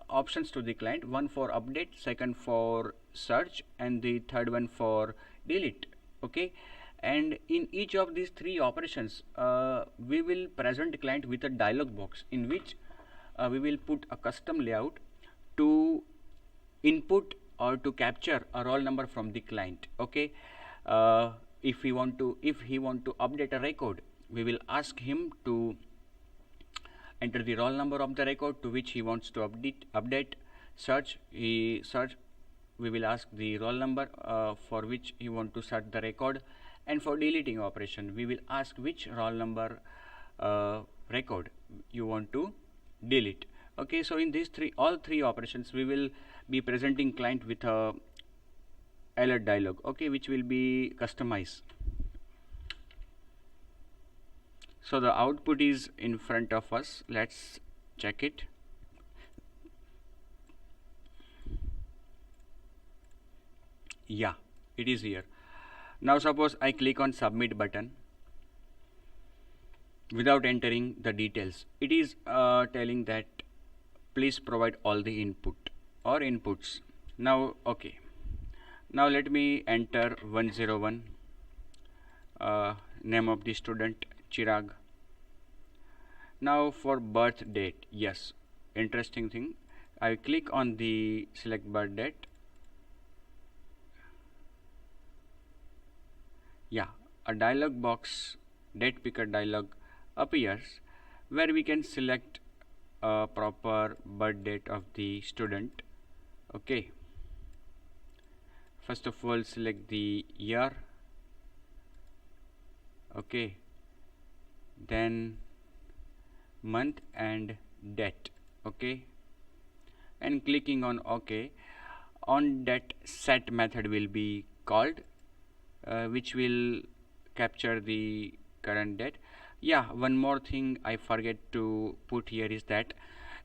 options to the client: one for update, second for search, and the third one for delete. Okay, and in each of these three operations, we will present client with a dialog box in which we will put a custom layout to input or to capture a roll number from the client. Okay, if he want to update a record, we will ask him to enter the roll number of the record to which he wants to update. Search, we will ask the roll number for which he want to search the record, and for deleting operation we will ask which roll number record you want to delete. Okay, so in these all three operations we will be presenting client with a alert dialog, okay, which will be customized. So the output is in front of us. Let's check it. Yeah, it is here. Now suppose I click on submit button without entering the details. It is telling that please provide all the input or inputs. Now okay, now let me enter 101, name of the student Chirag. Now for birth date, yes, interesting thing, I click on the select birth date. Yeah, a dialog box, date picker dialog appears, where we can select a proper birth date of the student. Okay, first of all select the year. Okay, then month and date. Okay, and clicking on OK. On that set method will be called, which will capture the current date. Yeah, one more thing I forget to put here is that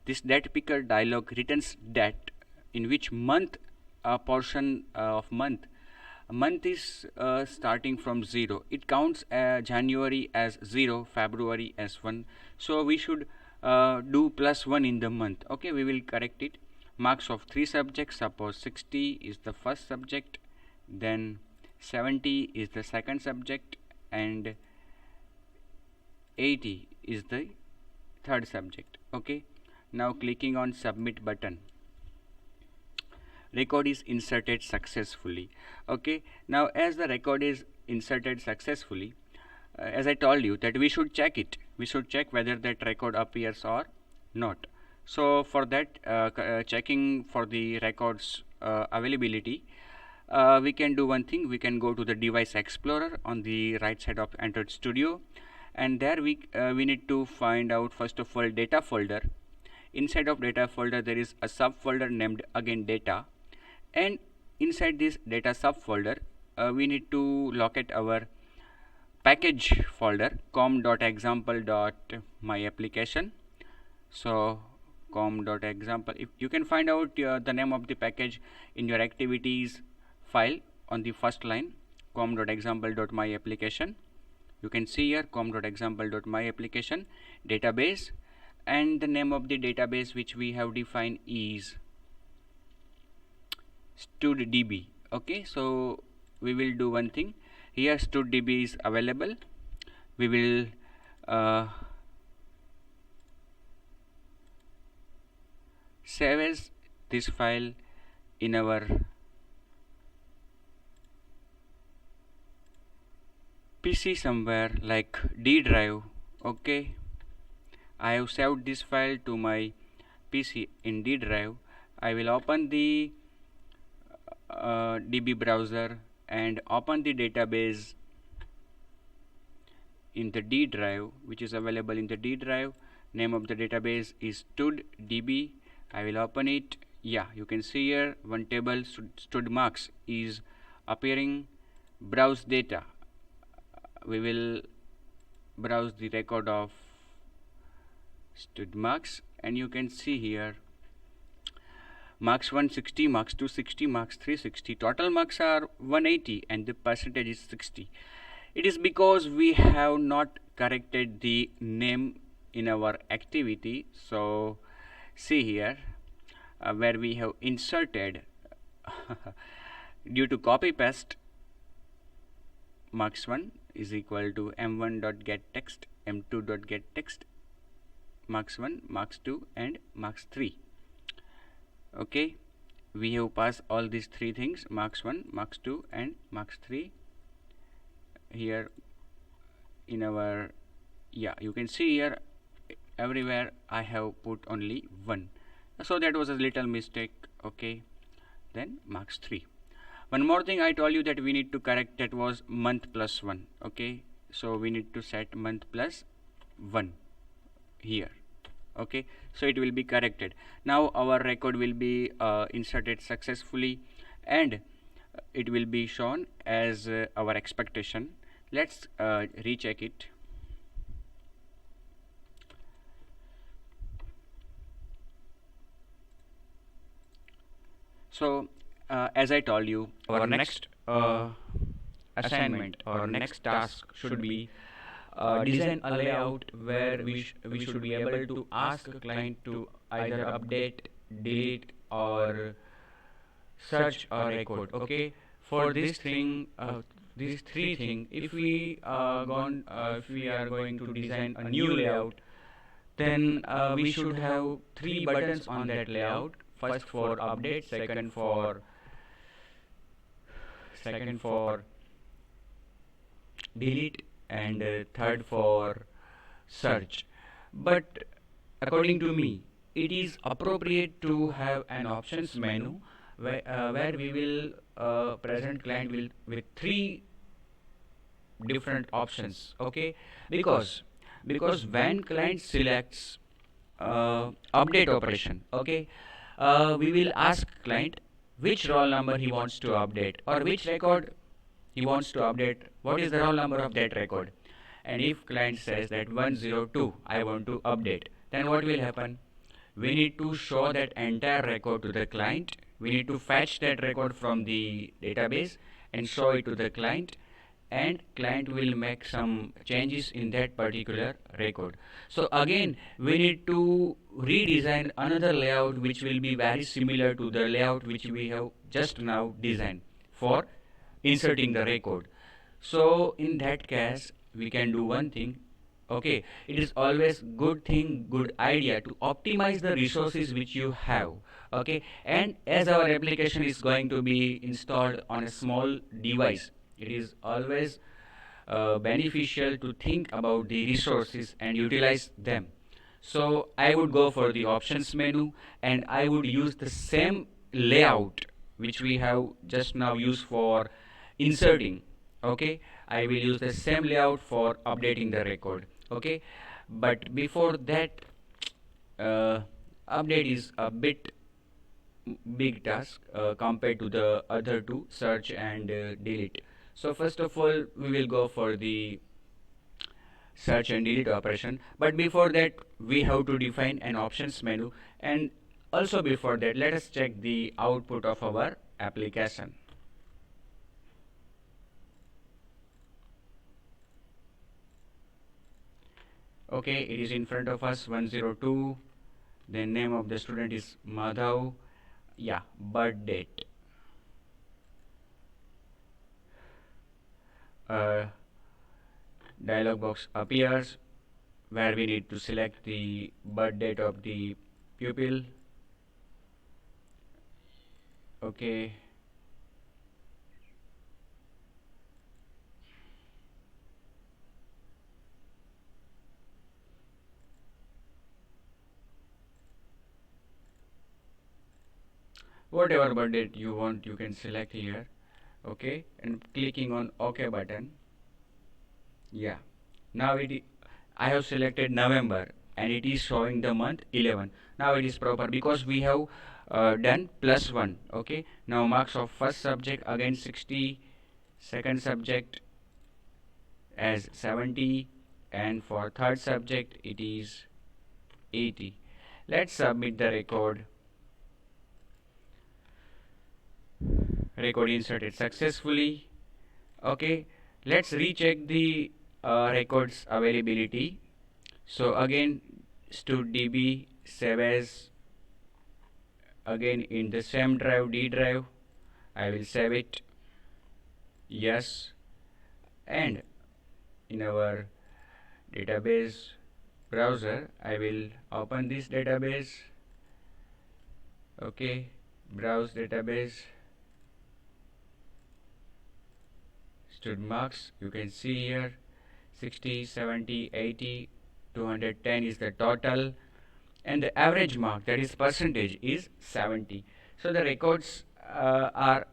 this date picker dialog returns date in which month, a portion of month is starting from 0. It counts January as 0, February as 1, so we should do +1 in the month. Okay, we will correct it. Marks of 3 subjects, suppose 60 is the first subject, then 70 is the second subject, and 80 is the third subject. Okay, now clicking on submit button, record is inserted successfully. Okay, now as the record is inserted successfully, as I told you that we should check it, we should check whether that record appears or not. So for that, checking for the records availability, we can do one thing. We can go to the device explorer on the right side of Android Studio, and there we need to find out first of all data folder. Inside of data folder there is a subfolder named again data, and inside this data subfolder we need to locate our package folder com.example.myapplication. So com.example, if you can find out the name of the package in your activities file on the first line, com.example.myapplication. You can see here com.example.myapplication database, and the name of the database which we have defined is StudDB. Okay, so we will do one thing. Here StudDB is available. We will save as this file in our PC somewhere like D drive. Okay, I have saved this file to my PC in D drive. I will open the DB browser and open the database in the D drive, which is available in the D drive. Name of the database is StudDB. I will open it. Yeah, you can see here one table StudMarks is appearing. Browse data. We will browse the record of StudMarks, and you can see here marks 160, marks 260, marks 360. Total marks are 180 and the percentage is 60. It is because we have not corrected the name in our activity. So see here where we have inserted due to copy paste, marks 1 is equal to m1.getText, m2.getText, marks 1, marks 2 and marks 3. Okay, we have passed all these 3 things, marks 1, marks 2 and marks 3 here in our, yeah, you can see here everywhere I have put only 1, so that was a little mistake. Okay, then marks 3. One more thing I told you that we need to correct, that was month plus 1. Okay, so we need to set month plus 1 here. Okay, so it will be corrected. Now our record will be inserted successfully, and it will be shown as our expectation. Let's recheck it. So as I told you, our next assignment or next task should be design a layout where we should be able to ask a client to either update, delete or search a record. Okay, for this thing, these 3 things, if we are going to design a new layout, then we should have 3 buttons on that layout. First for update, second for delete, and third for search. But according to me, it is appropriate to have an options menu where we will present client will with three different options. Okay, because when client selects update operation, okay, we will ask client which roll number he wants to update or which record he wants to update, what is the roll number of that record. And if client says that 102 I want to update, then what will happen? We need to show that entire record to the client. We need to fetch that record from the database and show it to the client, and client will make some changes in that particular record. So again we need to redesign another layout which will be very similar to the layout which we have just now designed for inserting the record. So in that case we can do one thing. Okay, it is always good thing, good idea to optimize the resources which you have. Okay, and as our application is going to be installed on a small device, it is always beneficial to think about the resources and utilize them. So I would go for the options menu, and I would use the same layout which we have just now used for inserting. Okay, I will use the same layout for updating the record. Okay, but before that, uh, update is a bit big task compared to the other two, search and delete. So first of all we will go for the search and delete operation, but before that we have to define an options menu, and also before that let us check the output of our application. Okay, it is in front of us 102, the name of the student is Madhav, yeah, birth date, dialog box appears where we need to select the birth date of the pupil. Okay, whatever birth date you want you can select here. Okay, and clicking on OK button. Yeah, now I have selected November and it is showing the month 11. Now it is proper because we have done +1. Okay, now marks of first subject again 60, second subject as 70, and for third subject it is 80. Let's submit the record. Record inserted successfully. Okay, let's recheck the records availability. So again studdb save as, again in the same drive, D drive, I will save it. Yes, and in our database browser I will open this database. Okay, browse database, stud marks you can see here 60, 70, 80, 210 is the total, and the average mark, that is percentage, is 70. So the records are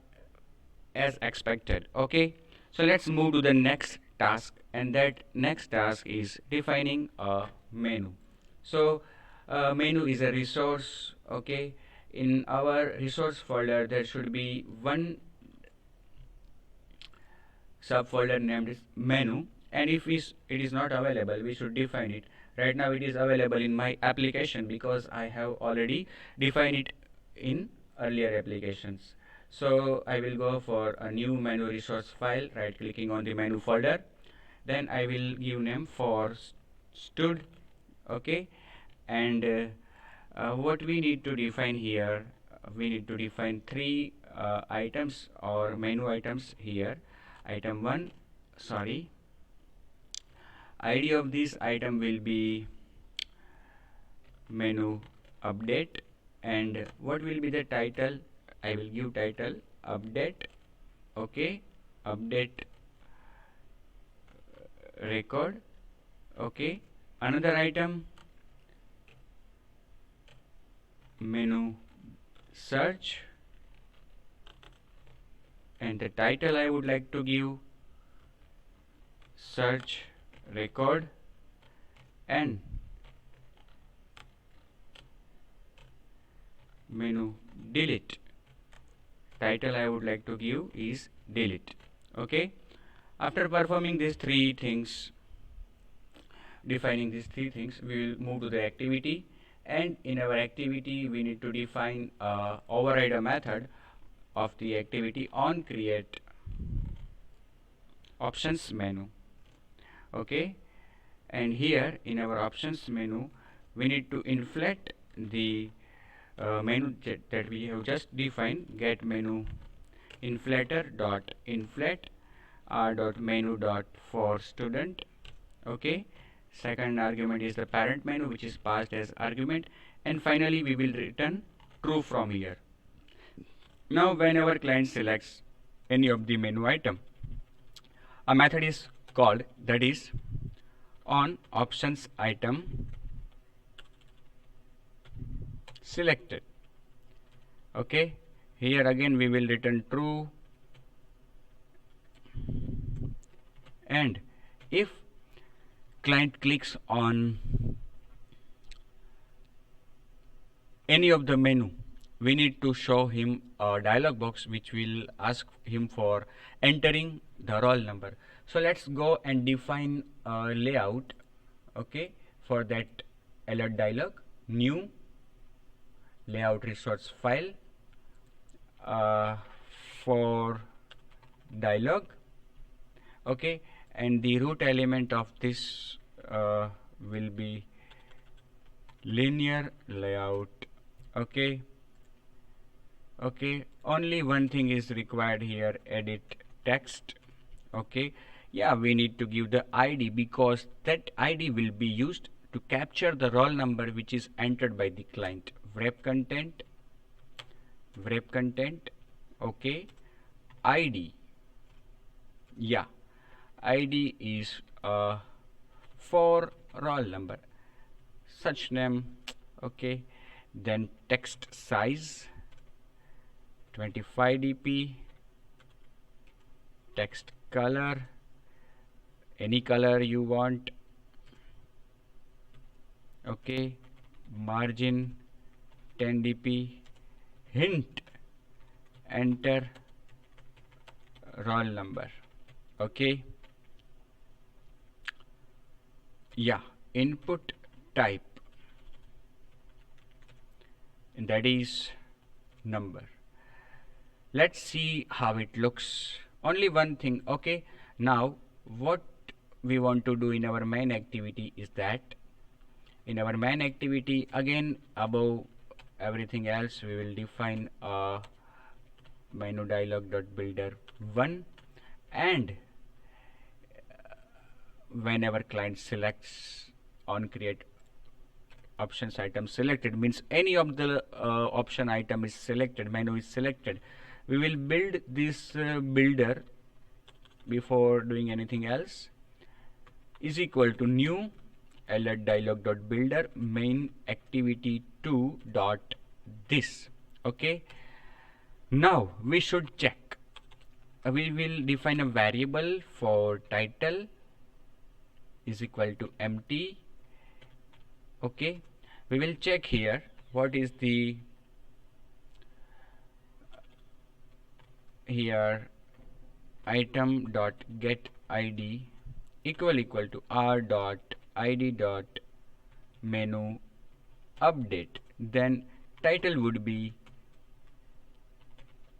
as expected. Okay, so let's move to the next task, and that next task is defining a menu. So menu is a resource. Okay, in our resource folder there should be one subfolder named menu, and if it is not available we should define it. Right now it is available in my application because I have already defined it in earlier applications. So I will go for a new menu resource file, right clicking on the menu folder, then I will give name for stud. Okay, and what we need to define here, we need to define three items or menu items here. Item 1, sorry, ID of this item will be menu update, and what will be the title? I will give title update. Okay, update record. Okay, another item, menu search, and the title I would like to give search record, and menu delete. Title I would like to give is delete. Okay, after performing these three things, defining these three things, we will move to the activity. And in our activity we need to define override a method of the activity on create options menu. Okay, and here in our options menu we need to inflate the menu that we have just defined. Get menu inflator dot inflate r dot menu dot for student. Okay, second argument is the parent menu, which is passed as argument, and finally we will return true from here. Now whenever client selects any of the menu item, a method is called, that is on options item selected. Okay, here again we will return true, and if client clicks on any of the menu, we need to show him a dialog box which will ask him for entering the roll number. So let's go and define a layout. Okay, for that alert dialog, new layout resource file for dialog. Okay, and the root element of this will be linear layout. Okay, only one thing is required here, edit text. Okay, yeah, we need to give the ID because that ID will be used to capture the roll number which is entered by the client. Wrap content, okay, ID, yeah, ID is for roll number, such name. Okay, then text size 25 dp, text color any color you want. Okay, margin 10 dp, hint enter roll number. Okay, yeah, input type, and that is number. Let's see how it looks. Only one thing. Okay, now what we want to do in our main activity is that in our main activity, again above everything else, we will define a menu dialog dot builder 1, and whenever client selects on create options item selected, means any of the option item is selected, menu is selected, we will build this builder before doing anything else, is equal to new alert dialog dot builder main activity 2 dot this. Okay, now we should check. We will define a variable for title is equal to empty. Okay, we will check here what is the here item dot get id equal to r dot id dot menu update. Then title would be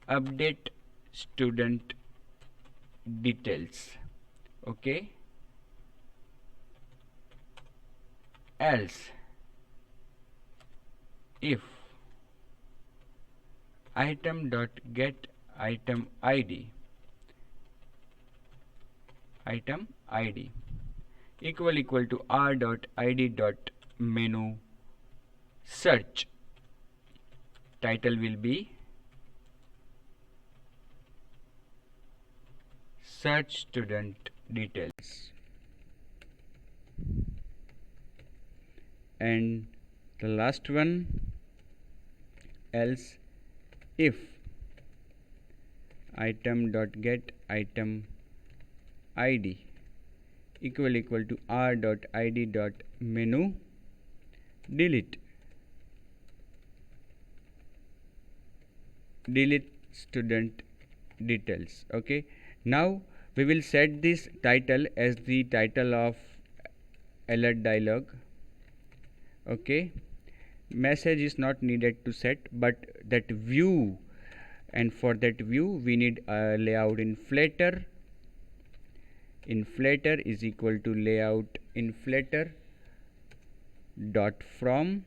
update student details. Okay, else if item dot get item id equal to r dot id dot menu search, title will be search student details. and the last one, else if item dot get item id equal to r dot id dot menu delete student details. Okay, now we will set this title as the title of alert dialog. Okay, message is not needed to set, but that view, and for that view we need a layout inflator. Inflator is equal to layout inflator dot from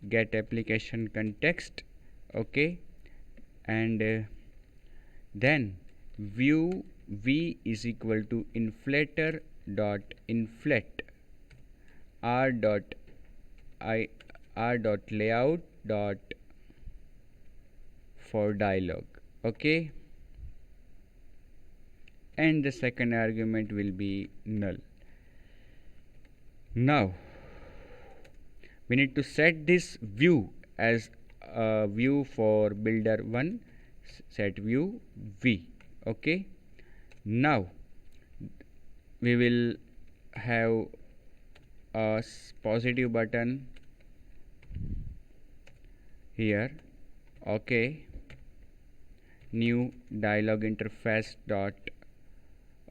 get application context. Okay, and then view v is equal to inflator dot inflate r dot layout dot for dialog. Okay, and the second argument will be null. Now we need to set this view as a view for builder 1, set view v. Okay, now we will have a positive button here. Okay, new dialog interface dot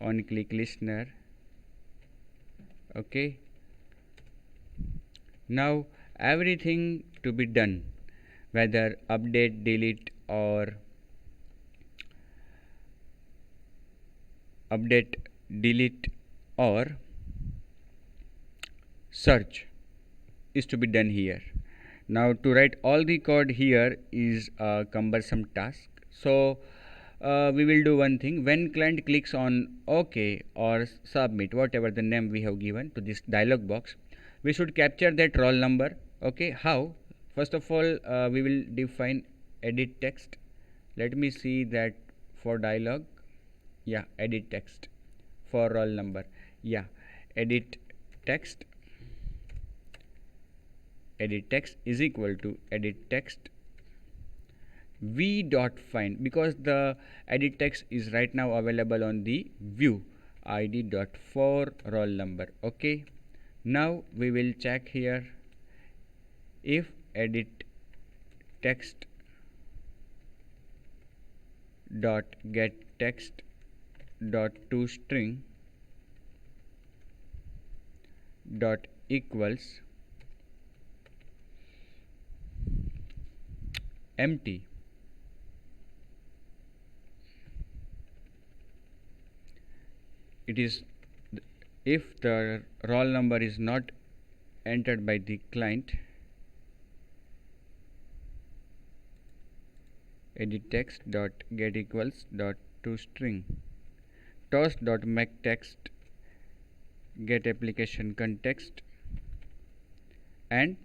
on click listener. Okay, now everything to be done, whether update, delete or update, delete or search is to be done here. Now to write all the code here is a cumbersome task, so we will do one thing. When client clicks on OK or submit, whatever the name we have given to this dialog box, we should capture that roll number. Okay, how? First of all, we will define edit text. Let me see that for dialog. Yeah, edit text for roll number. Yeah, edit text. Edit text is equal to edit text v dot find, because the edit text is right now available on the view id dot for roll number. Okay, now we will check here if edit text dot get text dot to string dot equals empty. It is if the roll number is not entered by the client. Edit text dot get equals dot to string toss dot make text get application context and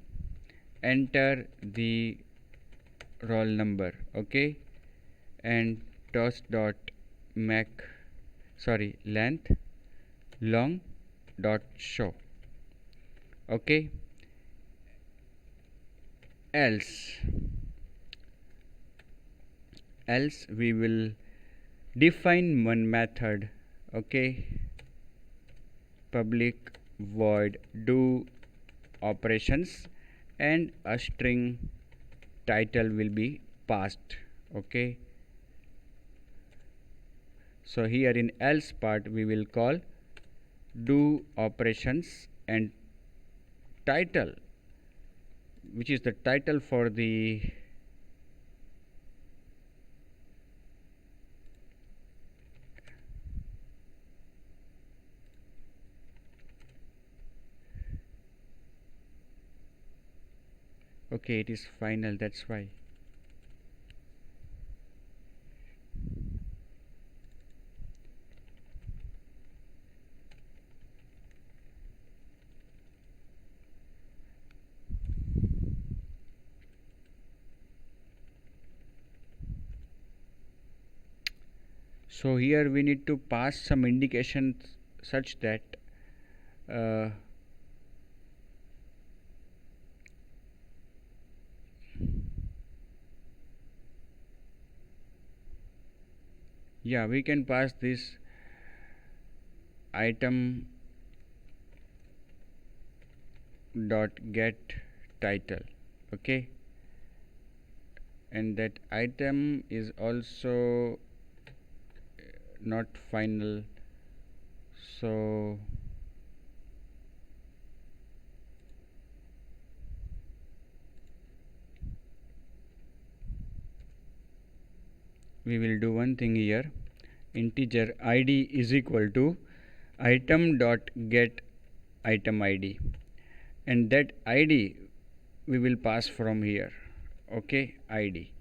enter the roll number. Okay, and toss dot make length long dot show. Okay, else we will define one method. Okay, public void do operations and a string title will be passed. Okay, so here in else part we will call do operations and title, which is the title for the okay, it is final, that's why. So here we need to pass some indications such that yeah, we can pass this item dot get title. Okay, and that item is also not final, so we will do one thing here. Integer id is equal to item dot get item id, and that id we will pass from here. Okay, id,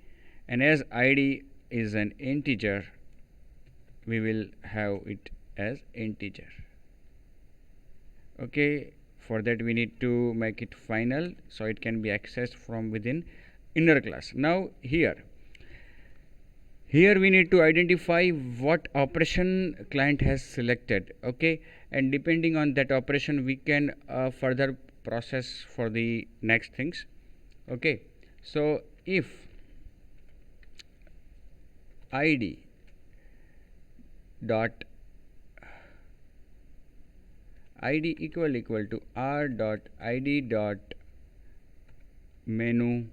and as id is an integer, we will have it as integer. Okay, for that we need to make it final so it can be accessed from within inner class. Now here we need to identify what operation client has selected. Okay, and depending on that operation we can further process for the next things. Okay, so if id dot id equal to r dot id dot menu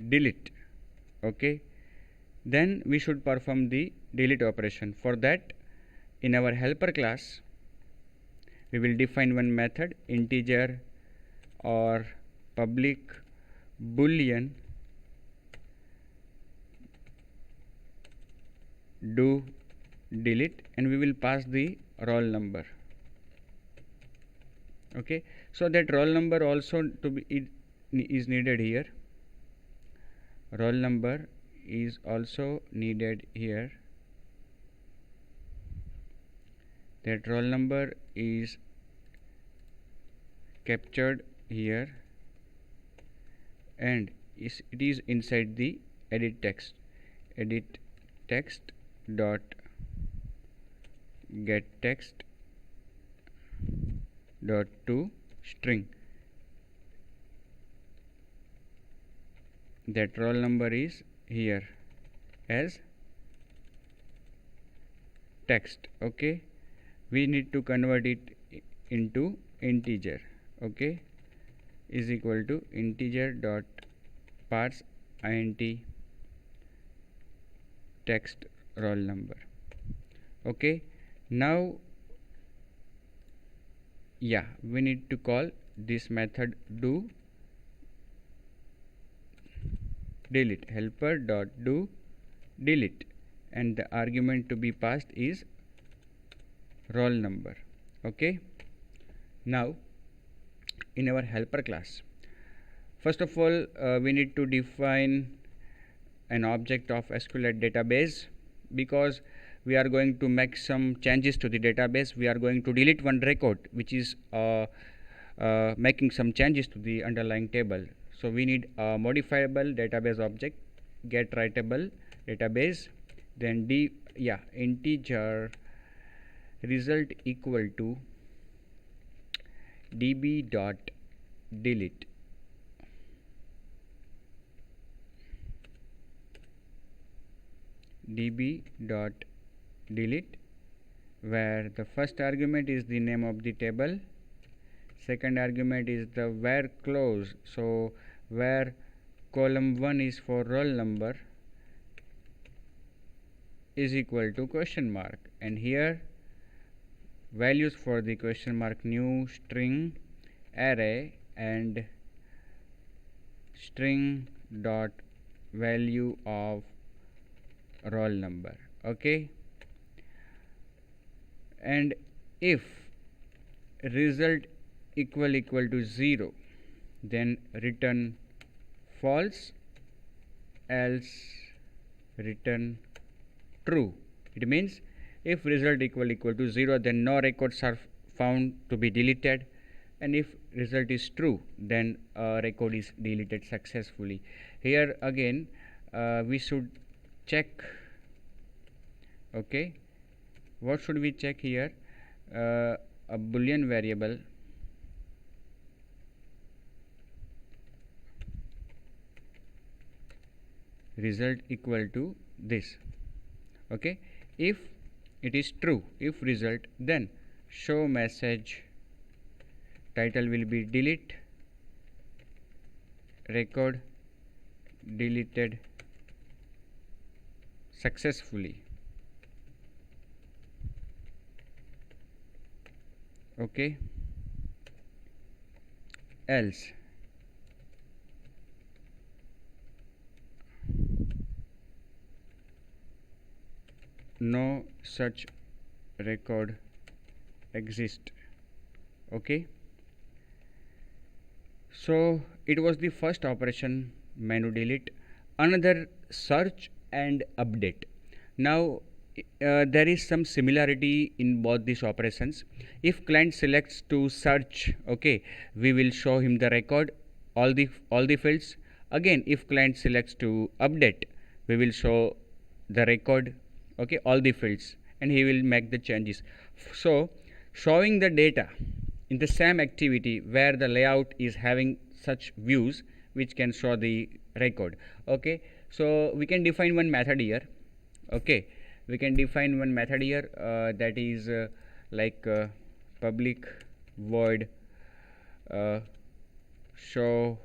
delete, okay, then we should perform the delete operation. For that, in our helper class we will define one method, integer or public boolean do delete, and we will pass the roll number. Okay, so that roll number also to be is needed here. Roll number is also needed here. That roll number is captured here, and it is inside the edit text dot get text dot to string. That roll number is here as text. Okay, we need to convert it into integer. Okay, is equal to integer dot parse int text roll number. Okay, now yeah, we need to call this method do delete, helper dot do delete, and the argument to be passed is roll number. Okay, now in our helper class, first of all we need to define an object of SQLite database, because we are going to make some changes to the database. We are going to delete one record which is making some changes to the underlying table. So we need a modifiable database object, get writable database, then integer result equal to db dot delete. db dot delete, where the first argument is the name of the table, second argument is the where clause, so where column 1 is for roll number is equal to question mark, and here values for the question mark new string array and string dot value of roll number. Okay, and if result equal to 0, then return false, else return true. It means if result equal to 0, then no records are found to be deleted, and if result is true, then a record is deleted successfully. Here again we should check. Okay, what should we check here? A boolean variable result equal to this. Okay, if it is true. If result, then show message. Title will be delete record deleted successfully. Okay, else no such record exist. Okay, so it was the first operation, menu delete. Another, search and update. Now there is some similarity in both these operations. If client selects to search, okay, we will show him the record, all the fields. Again, if client selects to update, we will show the record, okay, all the fields, and he will make the changes. So showing the data in the same activity where the layout is having such views which can show the record. Okay, so we can define one method here. Okay, we can define one method here, that is like public void show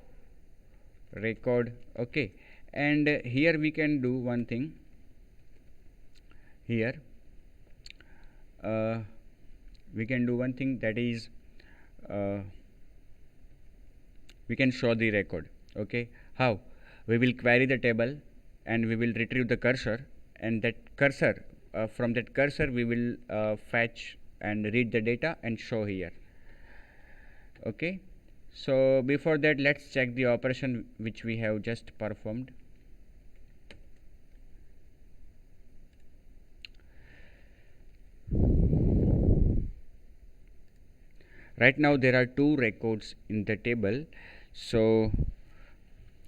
record. Okay, and here we can do one thing. Here we can do one thing, that is we can show the record. Okay, how? We will query the table and we will retrieve the cursor, and that cursor, from that cursor we will fetch and read the data and show here. Okay, so before that, let's check the operation which we have just performed. Right now there are two records in the table. So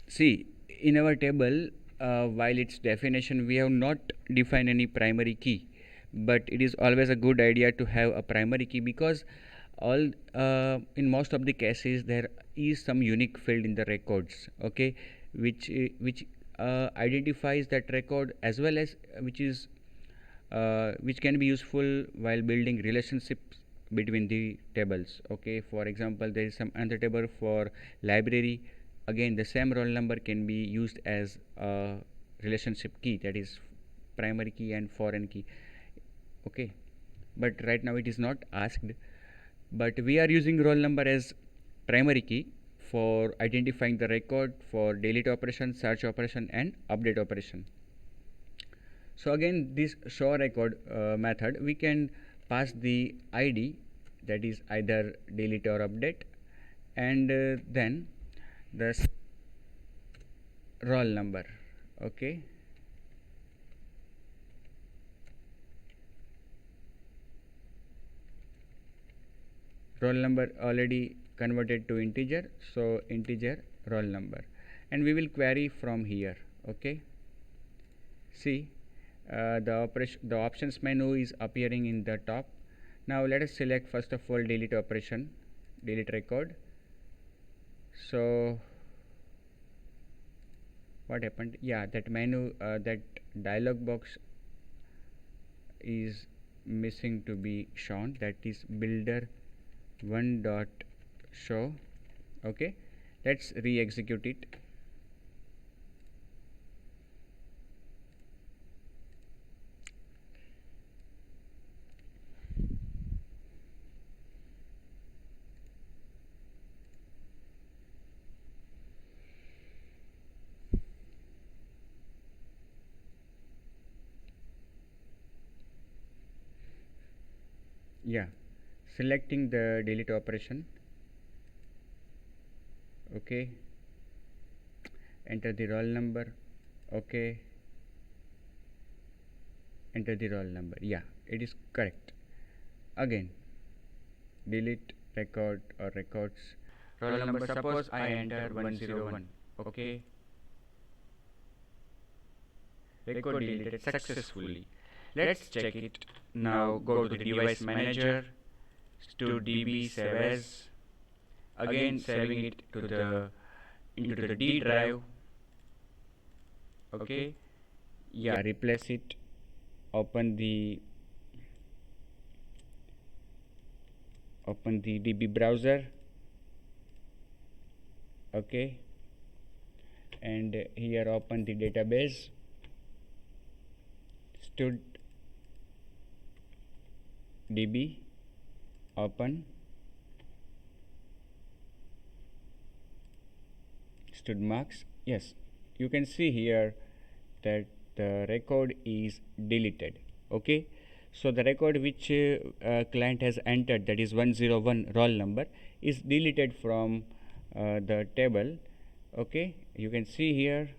see, in our table, while its definition, we have not defined any primary key, but it is always a good idea to have a primary key, because all in most of the cases there is some unique field in the records, okay, which identifies that record, as well as which can be useful while building relationships between the tables. Okay, for example, there is some another table for library. Again, the same roll number can be used as a relationship key, that is primary key and foreign key. Okay, but right now it is not asked, but we are using roll number as primary key for identifying the record for delete operation, search operation, and update operation. So again, this show record method, we can pass the ID, that is either delete or update, and then the roll number. Okay, roll number already converted to integer, so integer roll number, and we will query from here. Okay, see, the options menu is appearing in the top. Now let us select first of all delete operation, delete record. So what happened? Yeah, that menu, that dialog box is missing to be shown, that is builder one dot show. Okay, let's re-execute it. Yeah, selecting the delete operation. Okay, enter the roll number. Okay, enter the roll number. Yeah, it is correct. Again, delete record or records. Roll number, suppose I enter 101. Okay, record deleted successfully. Let's check it. Now go to the device manager, to DB save as, again saving it to the into the D drive. Okay, yeah, replace it, open the open the DB browser. Okay, and here open the database, stud DB, open stud marks. Yes, you can see here that the record is deleted. Okay, so the record which client has entered, that is 101 roll number, is deleted from the table. Okay, you can see here.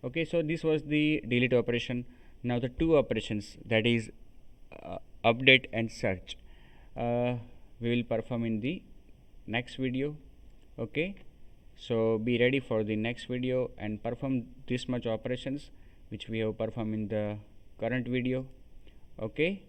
Okay, so this was the delete operation. Now the two operations, that is update and search, we will perform in the next video. Okay, so be ready for the next video and perform this much operations which we have performed in the current video. Okay.